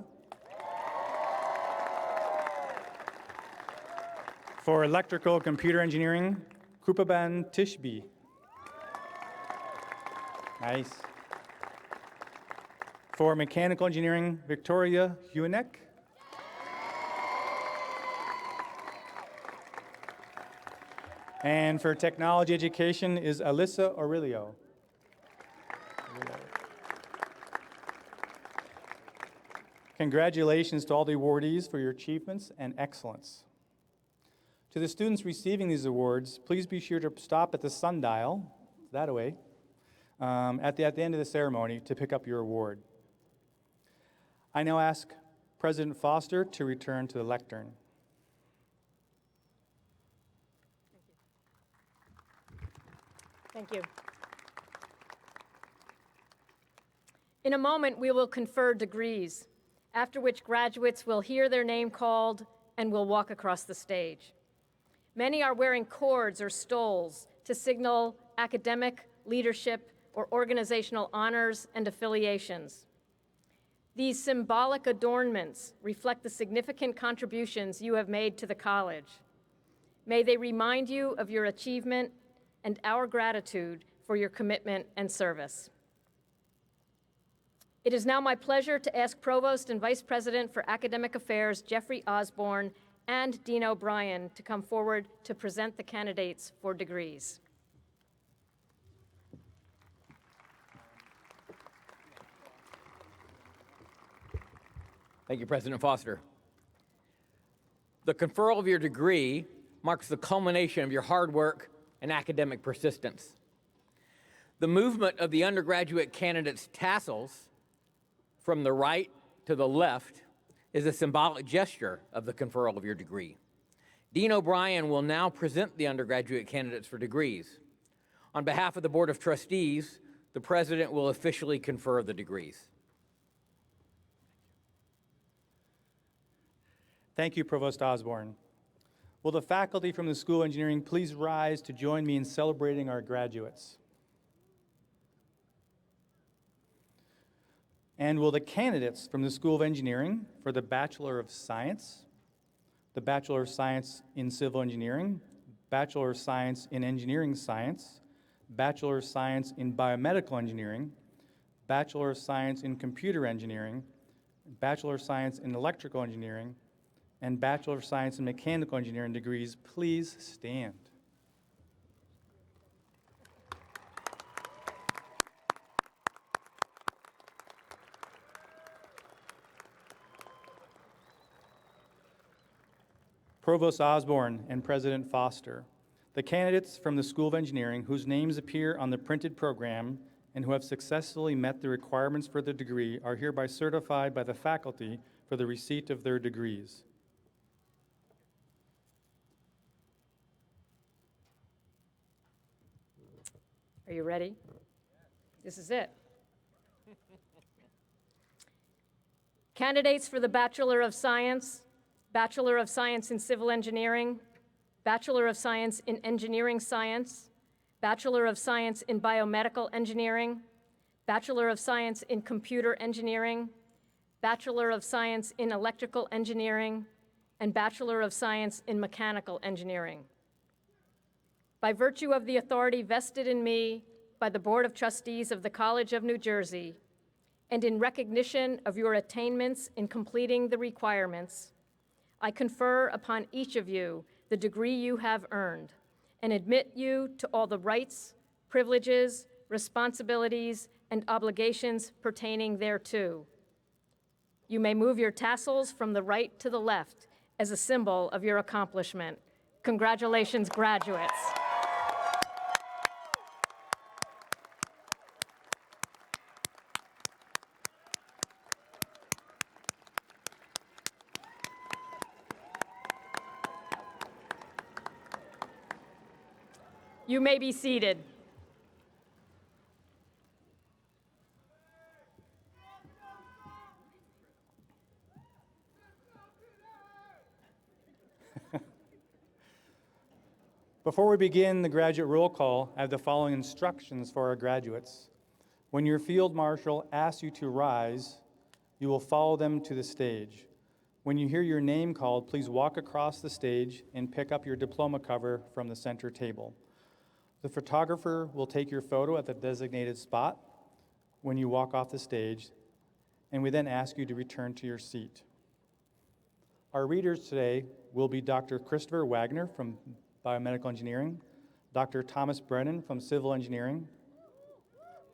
For electrical computer engineering, Krupaban Tishbi. Nice. For mechanical engineering, Victoria Huenek. And for technology education is Alyssa Aurelio. Congratulations to all the awardees for your achievements and excellence. To the students receiving these awards, please be sure to stop at the sundial, that away, at the end of the ceremony to pick up your award. I now ask President Foster to return to the lectern. Thank you. In a moment, we will confer degrees, after which graduates will hear their name called and will walk across the stage. Many are wearing cords or stoles to signal academic, leadership, or organizational honors and affiliations. These symbolic adornments reflect the significant contributions you have made to the college. May they remind you of your achievement and our gratitude for your commitment and service. It is now my pleasure to ask Provost and Vice President for Academic Affairs, Jeffrey Osborne, and Dean O'Brien to come forward to present the candidates for degrees. Thank you, President Foster. The conferral of your degree marks the culmination of your hard work and academic persistence. The movement of the undergraduate candidates' tassels from the right to the left is a symbolic gesture of the conferral of your degree. Dean O'Brien will now present the undergraduate candidates for degrees. On behalf of the Board of Trustees, the President will officially confer the degrees. Thank you, Provost Osborne. Will the faculty from the School of Engineering please rise to join me in celebrating our graduates? And will the candidates from the School of Engineering for the Bachelor of Science, the Bachelor of Science in Civil Engineering, Bachelor of Science in Engineering Science, Bachelor of Science in Biomedical Engineering, Bachelor of Science in Computer Engineering, Bachelor of Science in Electrical Engineering, and Bachelor of Science in Mechanical Engineering degrees, please stand. Provost Osborne and President Foster, the candidates from the School of Engineering whose names appear on the printed program and who have successfully met the requirements for the degree are hereby certified by the faculty for the receipt of their degrees. Are you ready? This is it. Candidates for the Bachelor of Science, Bachelor of Science in Civil Engineering, Bachelor of Science in Engineering Science, Bachelor of Science in Biomedical Engineering, Bachelor of Science in Computer Engineering, Bachelor of Science in Electrical Engineering, and Bachelor of Science in Mechanical Engineering. By virtue of the authority vested in me by the Board of Trustees of the College of New Jersey, and in recognition of your attainments in completing the requirements, I confer upon each of you the degree you have earned and admit you to all the rights, privileges, responsibilities, and obligations pertaining thereto. You may move your tassels from the right to the left as a symbol of your accomplishment. Congratulations, graduates. You may be seated. Before we begin the graduate roll call, I have the following instructions for our graduates. When your field marshal asks you to rise, you will follow them to the stage. When you hear your name called, please walk across the stage and pick up your diploma cover from the center table. The photographer will take your photo at the designated spot when you walk off the stage, and we then ask you to return to your seat. Our readers today will be Dr. Christopher Wagner from Biomedical Engineering, Dr. Thomas Brennan from Civil Engineering,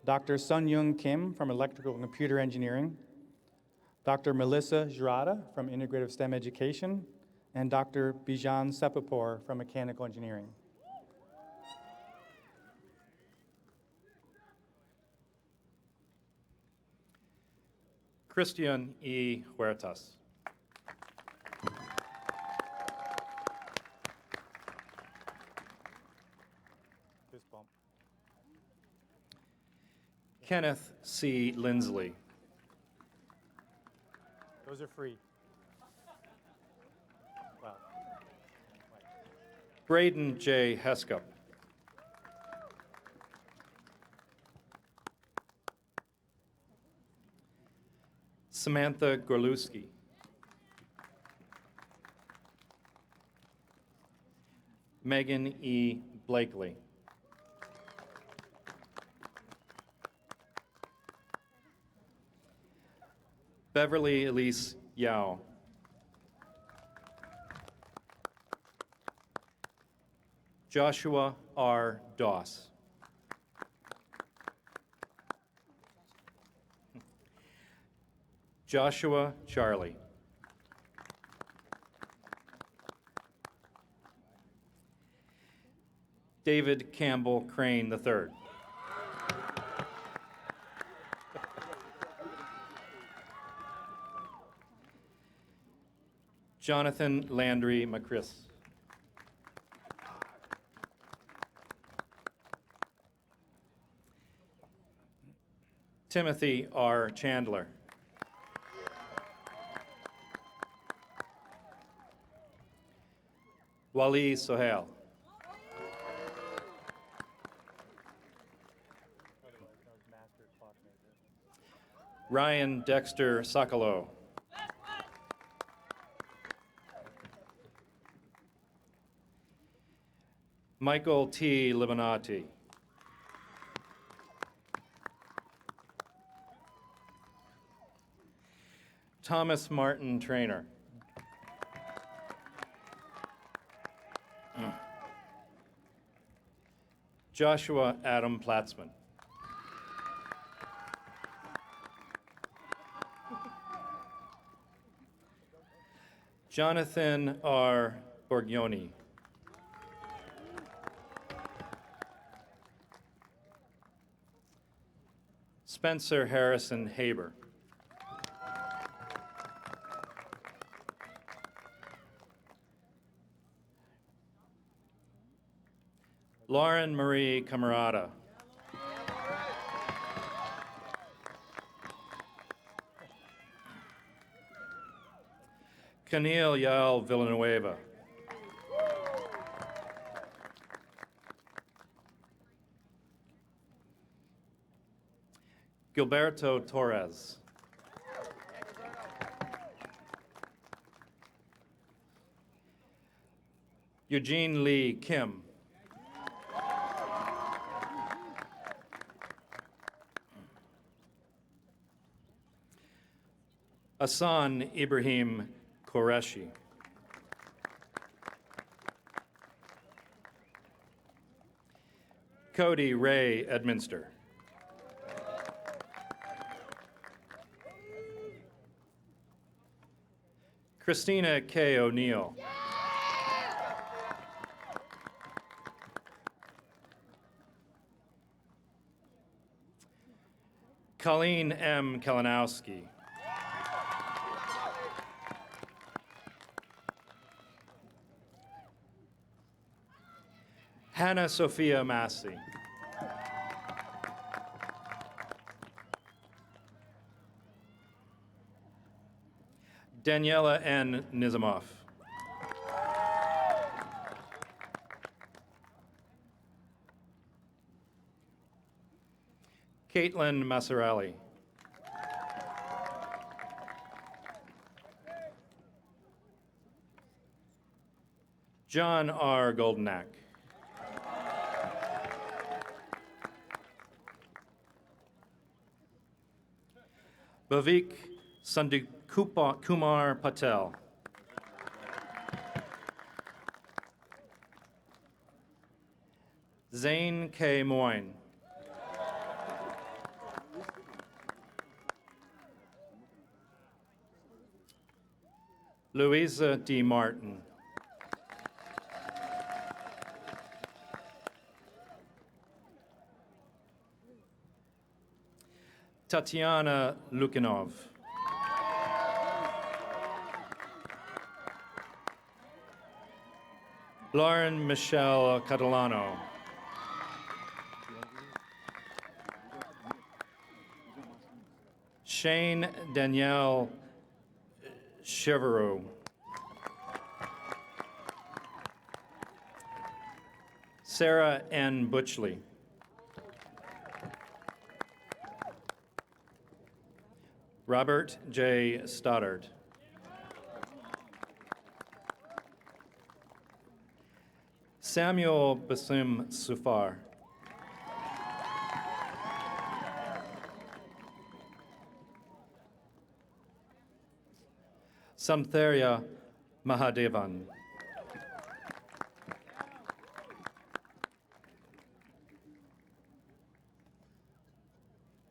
Dr. Sun Young Kim from Electrical and Computer Engineering, Dr. Melissa Girada from Integrative STEM Education, and Dr. Bijan Sepapor from Mechanical Engineering. Christian E. Huertas. Fist bump. Kenneth C. Lindsley. Those are free. Wow. Braden J. Heskup. Samantha Gorlewski. Megan E. Blakely. Beverly Elise Yao. Joshua R. Doss. Joshua Charlie. David Campbell Crane III. Jonathan Landry McCris. Timothy R. Chandler. Wali Sohail. Ryan Dexter Sokolow. Michael T. Libanati. Thomas Martin Trainer. Joshua Adam Platzman. Jonathan R. Borgioni. Spencer Harrison Haber. Lauren Marie Camarada. Camille Yael Villanueva. Gilberto Torres. Eugene Lee Kim. Hassan Ibrahim Qureshi. Cody Ray Edminster. Christina K. O'Neill. Colleen M. Kalinowski. Hannah Sophia Massey. Daniela N. Nizamov. Caitlin Massarelli. John R. Goldenack. Bhavik Kumar Patel. Zane K. Moyne. Louisa D. Martin. Tatiana Lukinov. Lauren Michelle Catalano. Shane Danielle Chevereau. Sarah N. Butchley. Robert J. Stoddard. Samuel Basim Sufar. Samtharia Mahadevan.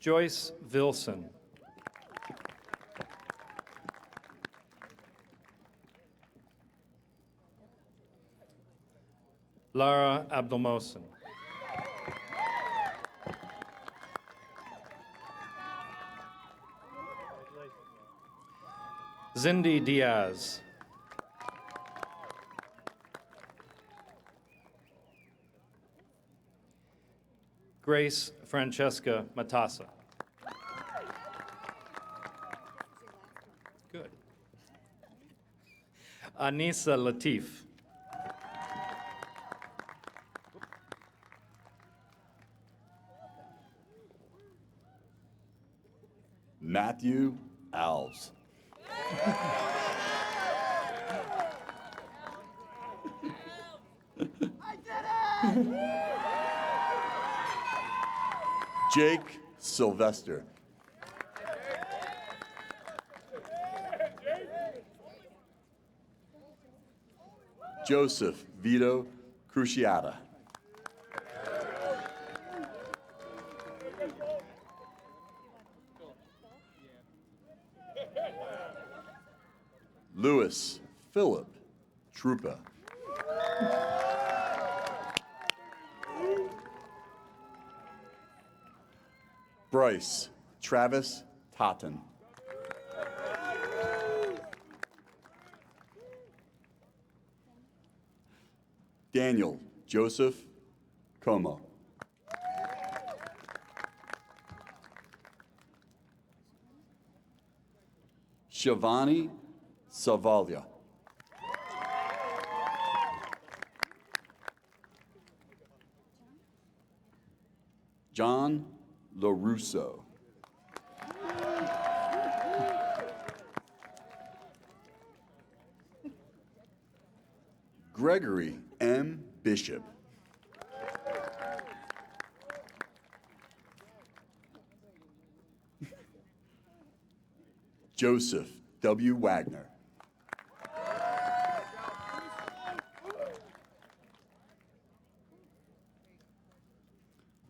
Joyce Vilson. Lara Abdelmohsen. Zindi Diaz. Grace Francesca Matassa. Good. Anissa Latif. Matthew Alves. Jake Sylvester. Joseph Vito Cruciata. Louis Philip Trupa. Bryce Travis Totten. Daniel Joseph Como. Shivani Savalia. John LaRusso. Gregory M. Bishop. Joseph W. Wagner.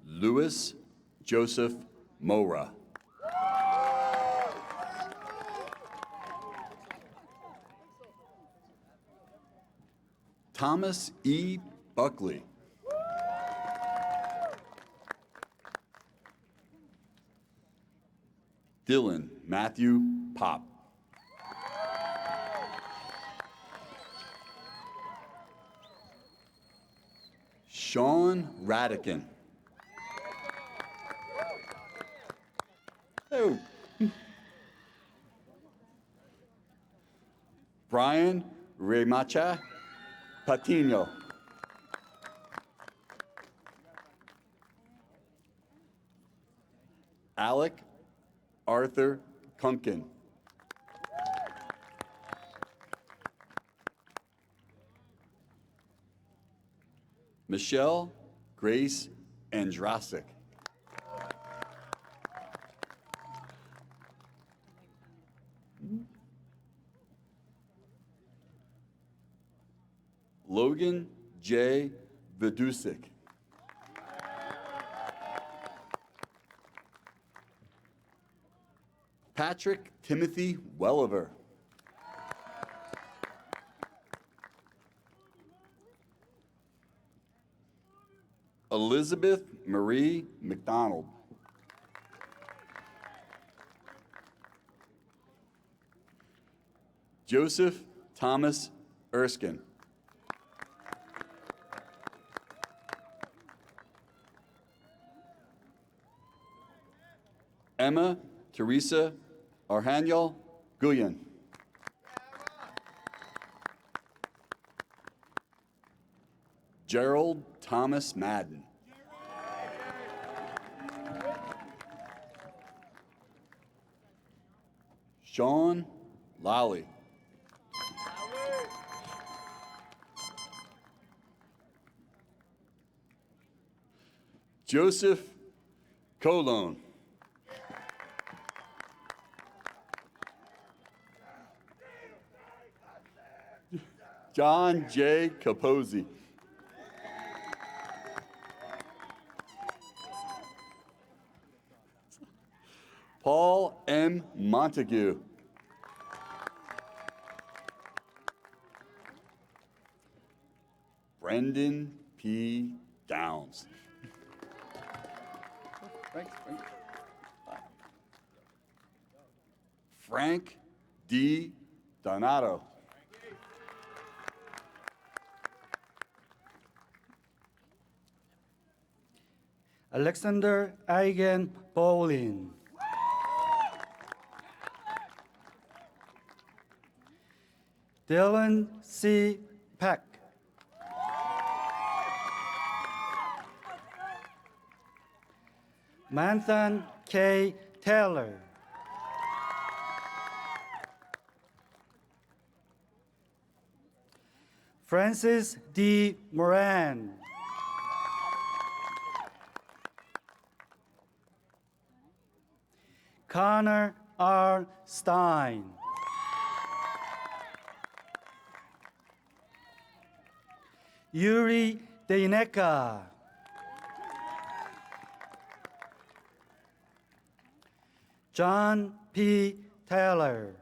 Louis Joseph Mora. Thomas E. Buckley. Dylan Matthew Pop. Sean Radican. Oh. Brian Remacha Patino. Alec Arthur Kunkin. Michelle Grace Andrasic. Logan J. Vidusik. Patrick Timothy Welliver. Elizabeth Marie McDonald. Joseph Thomas Erskine. Emma Teresa Arhaniel Guyen. Gerald Thomas Madden. Sean Lally. Joseph Colon. John J. Capozzi. Paul M. Montague. Brendan P. Downs. Frank D. Donato. Alexander Eigen Bowling. Dylan C. Peck. Manthan K. Taylor. Francis D. Moran. Connor R. Stein. Yuri Deineka. John P. Taylor.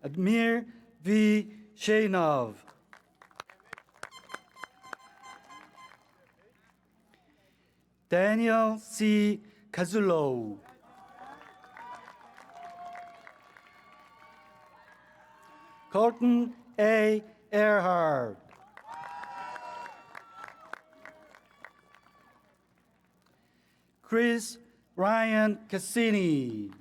Admir V. Shainov. Daniel C. Kazulo. Colton A. Earhart. Chris Ryan Cassini.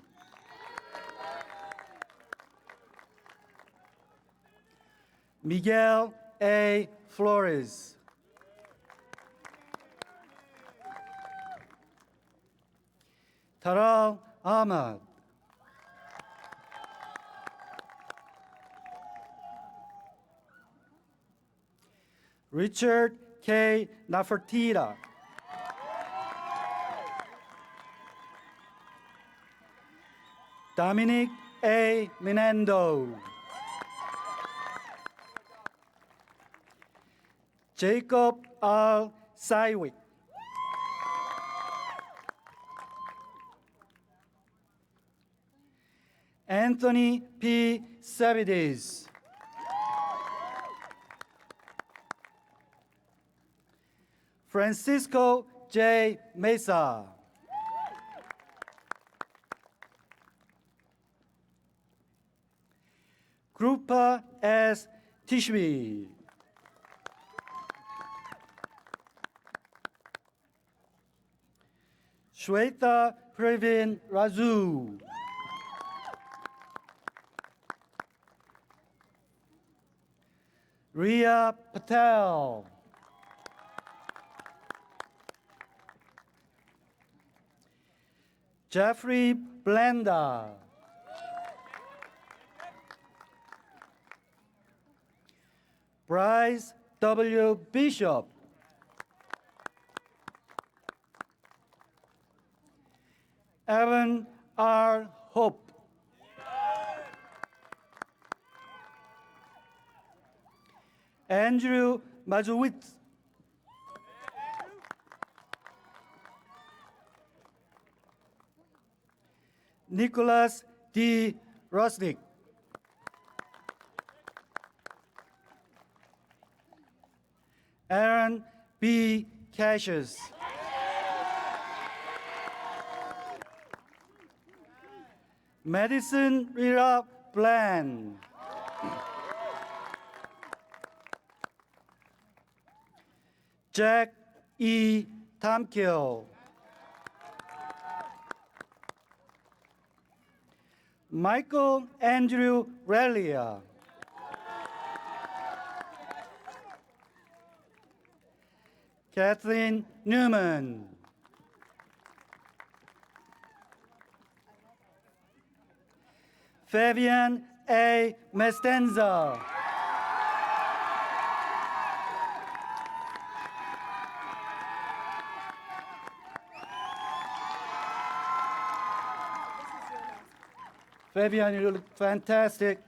Miguel A. Flores. Taral Ahmad. Richard K. Nafertita. Dominic A. Minando. Jacob R. Sywick. Anthony P. Savides. Francisco J. Mesa. Krupa S. Tishby. Shweta Pravin Razu. Ria Patel. Jeffrey Blenda. Bryce W. Bishop. Evan R. Hope. Andrew Mazowitz. Nicholas D. Rosnick. Aaron B. Cassius. Madison Rira Bland. Jack E. Tomkill. Michael Andrew Relia. Kathleen Newman. Fabian A. Mestenza. Fabian, you look fantastic.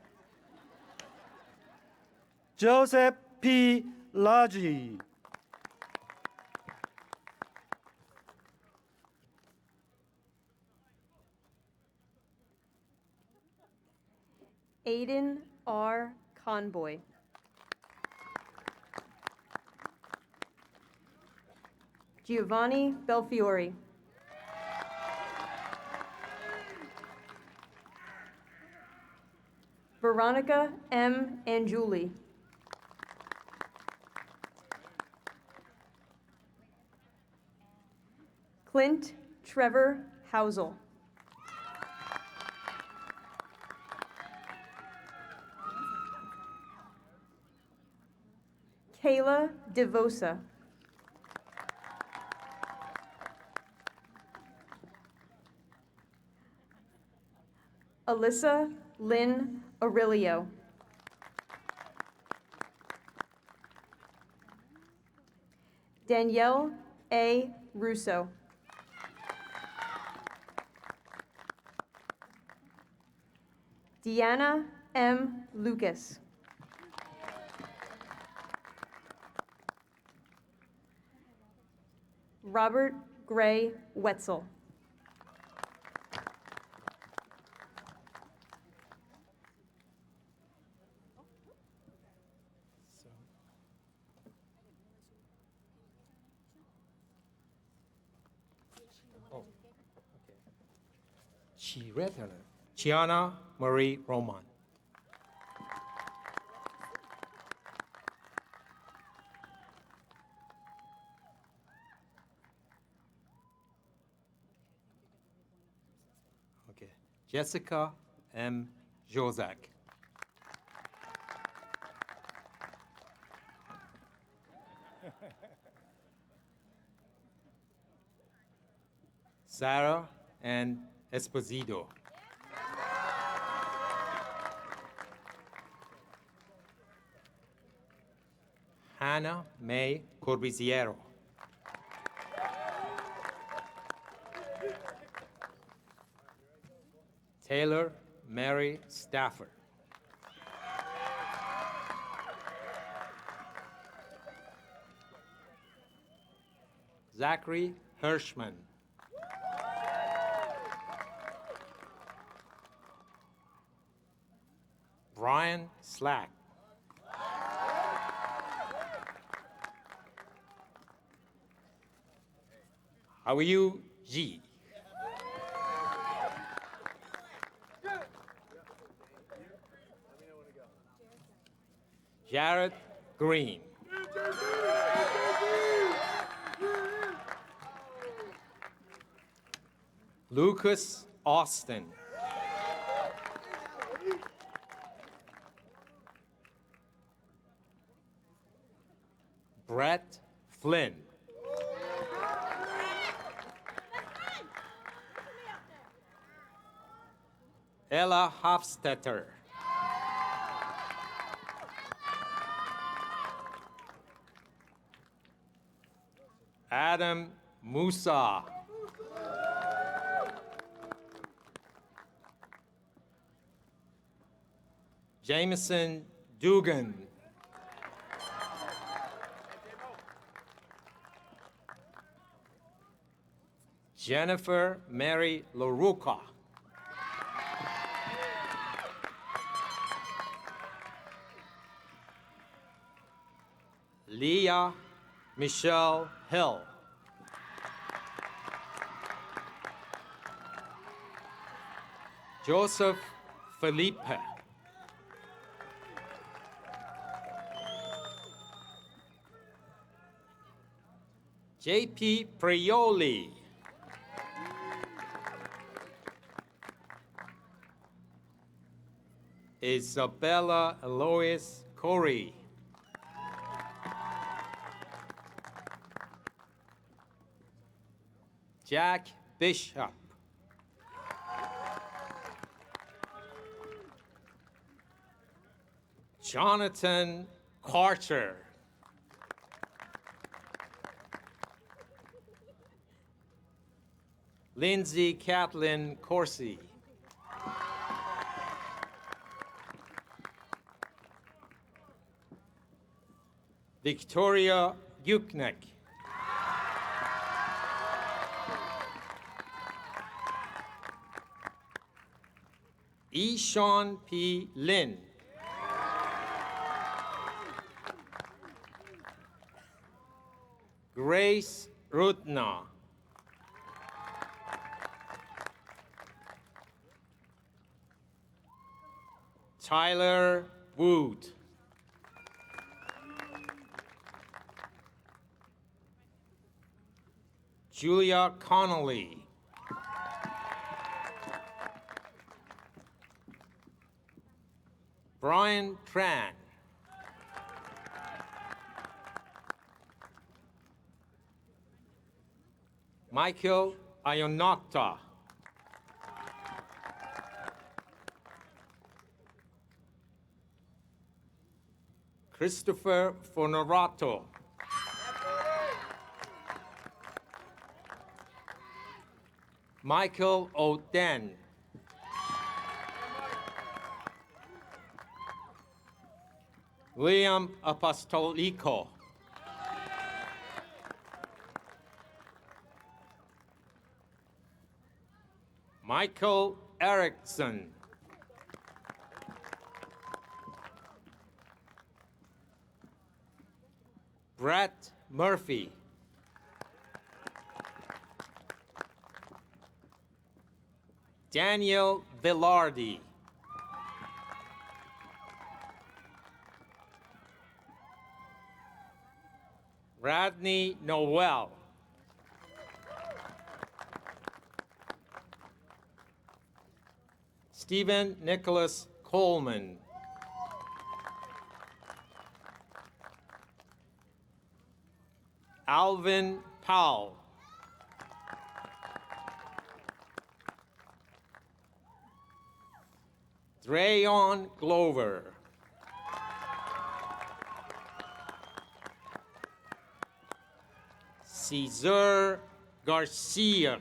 Joseph P. Lodgy. Aiden R. Conboy. Giovanni Belfiore. Veronica M. Anjuli. Clint Trevor Housel. Kayla DeVosa. Alyssa Lynn Aurelio. Danielle A. Russo. Deanna M. Lucas. Robert Gray Wetzel. Chiana Marie Roman. Okay. Jessica M. Jozak. Sarah N. Esposito. Hannah May Corbiziero. Taylor Mary Stafford. Zachary Hirschman. Brian Slack. How are you, G? Jared Green. Lucas Austin. Brett Flynn. Ella Hofstetter. Adam Musa. Jameson Dugan. Jennifer Mary LaRuca. Leah Michelle Hill. Joseph Felipe. J.P. Prioli. Isabella Eloise Corey. Jack Bishop. Jonathan Carter. Lindsay Catlin Corsi. Victoria Yuknek. Eshawn P. Lin. Grace Rutna. Tyler Wood. Julia Connolly. Brian Tran. Michael Ionata. Christopher Fonorato. Michael O'Den. William Apostolico. Michael Erickson. Brett Murphy. Daniel Villardi. Radney Noel. Stephen Nicholas Coleman. Alvin Powell. Drayon Glover. Cesar Garcia.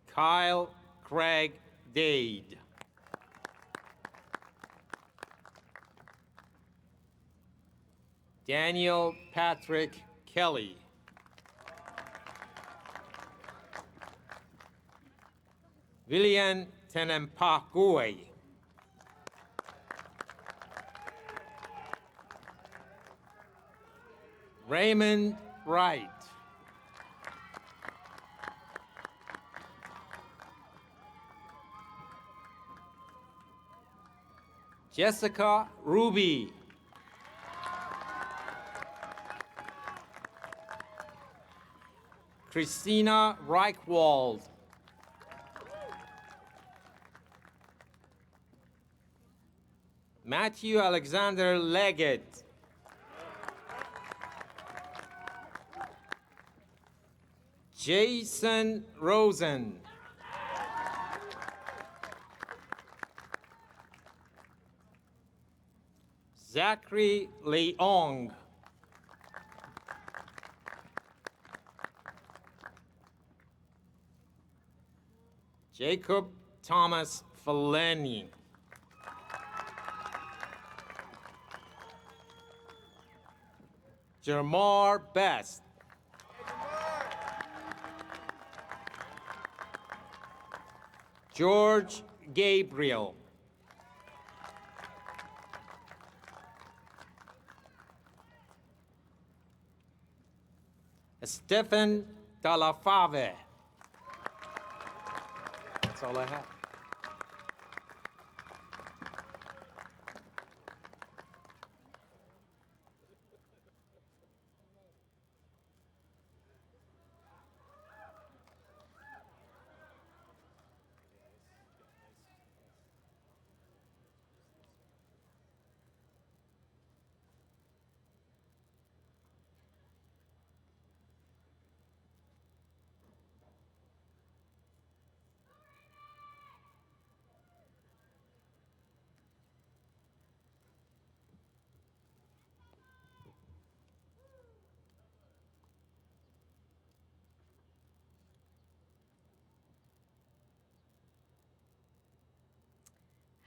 Kyle Craig Dade. Daniel Patrick Kelly. William Tenempakue. Raymond Wright. Jessica Ruby. Christina Reichwald. Matthew Alexander Leggett. Jason Rosen. Zachary Leong. Jacob Thomas Faleni. Jermar Best. George Gabriel. Stephen Talafave. That's all I have.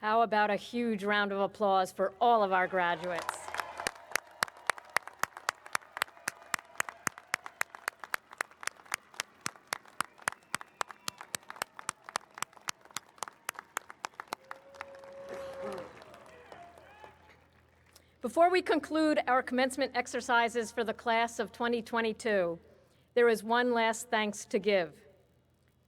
How about a huge round of applause for all of our graduates? Before we conclude our commencement exercises for the class of 2022, there is one last thanks to give.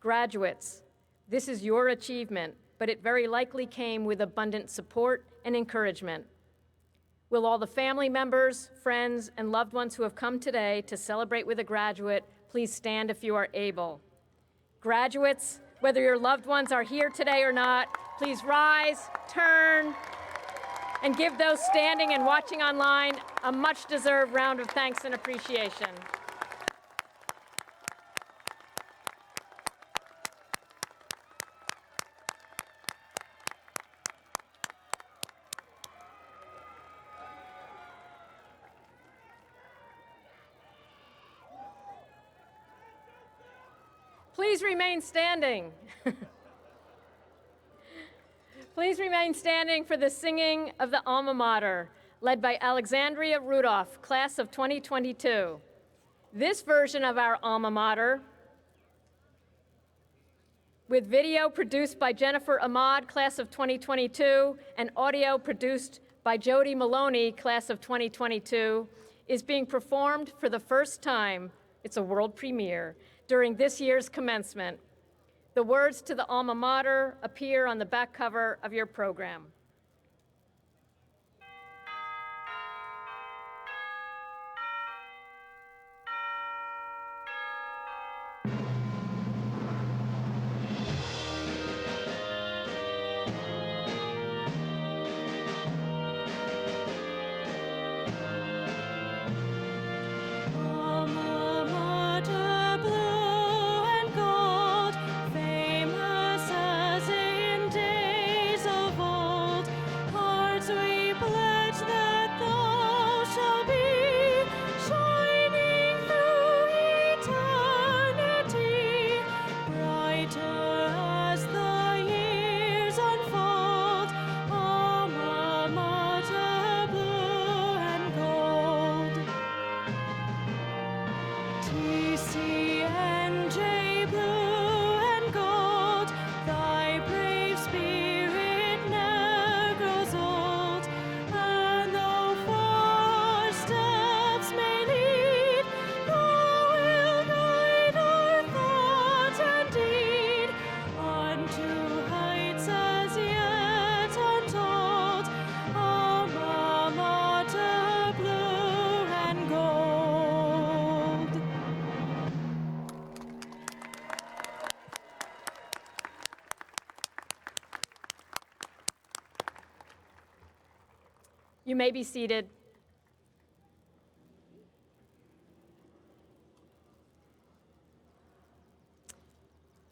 Graduates, this is your achievement, but it very likely came with abundant support and encouragement. Will all the family members, friends, and loved ones who have come today to celebrate with a graduate please stand if you are able? Graduates, whether your loved ones are here today or not, please rise, turn, and give those standing and watching online a much-deserved round of thanks and appreciation. Please remain standing. Please remain standing for the singing of the Alma Mater, led by Alexandria Rudolph, class of 2022. This version of our Alma Mater, with video produced by Jennifer Ahmad, class of 2022, and audio produced by Jody Maloney, class of 2022, is being performed for the first time, it's a world premiere, during this year's commencement. The words to the Alma Mater appear on the back cover of your program. Alma Mater, blue and gold, famous as in days of old. Hearts we pledge that thou shalt be, shining through eternity, brighter as the years unfold. Alma Mater, blue and gold. TCNJ, blue and gold, thy brave spirit ne'er grows old. And though far our steps may lead, thou wilt guide our thought and deed unto heights as yet untold. Alma Mater, blue and gold. You may be seated.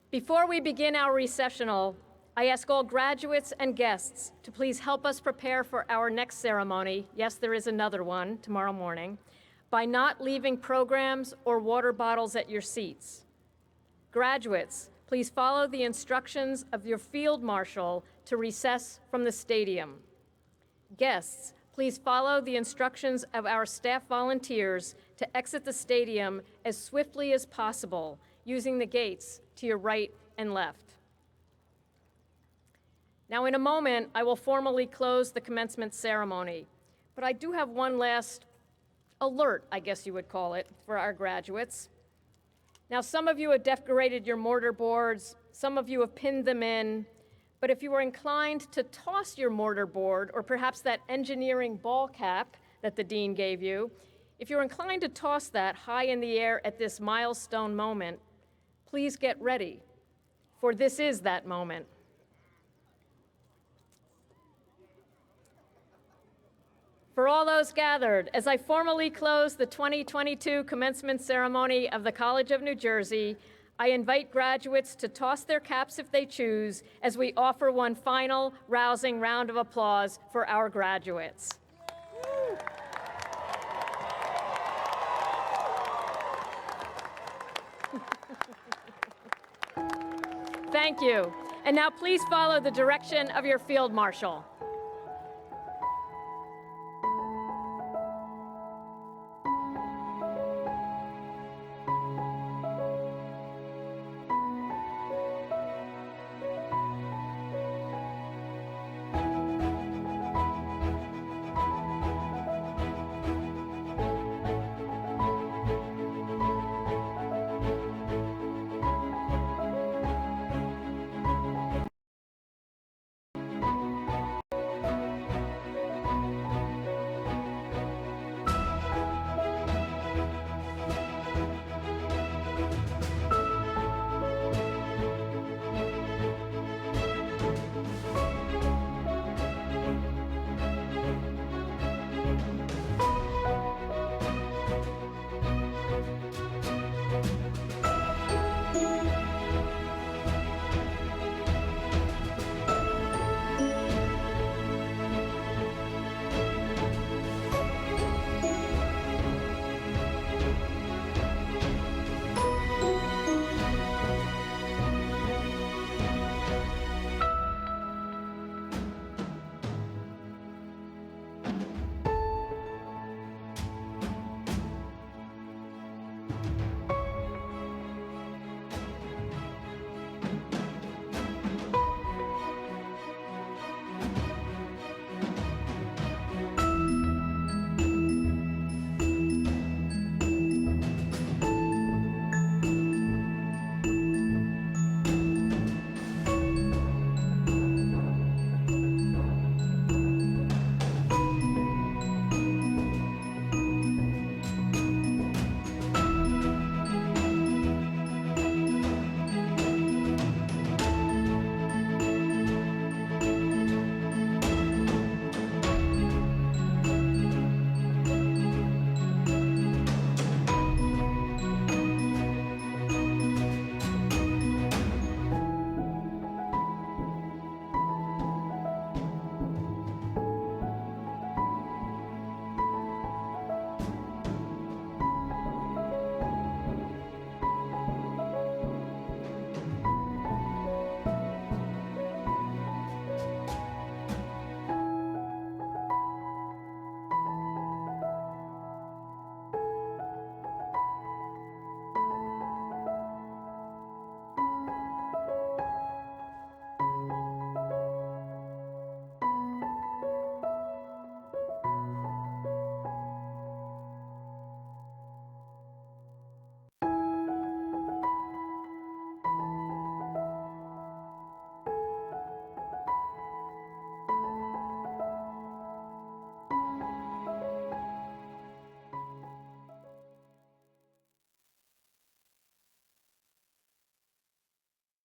Before we begin our recessional, I ask all graduates and guests to please help us prepare for our next ceremony. Yes, there is another one tomorrow morning, by not leaving programs or water bottles at your seats. Graduates, please follow the instructions of your field marshal to recess from the stadium. Guests, please follow the instructions of our staff volunteers to exit the stadium as swiftly as possible, using the gates to your right and left. Now, in a moment, I will formally close the commencement ceremony, but I do have one last alert, I guess you would call it, for our graduates. Now, some of you have decorated your mortar boards, some of you have pinned them in, but if you are inclined to toss your mortar board, or perhaps that engineering ball cap that the dean gave you, if you're inclined to toss that high in the air at this milestone moment, please get ready, for this is that moment. For all those gathered, as I formally close the 2022 commencement ceremony of the College of New Jersey, I invite graduates to toss their caps if they choose, as we offer one final rousing round of applause for our graduates. Thank you. And now please follow the direction of your field marshal.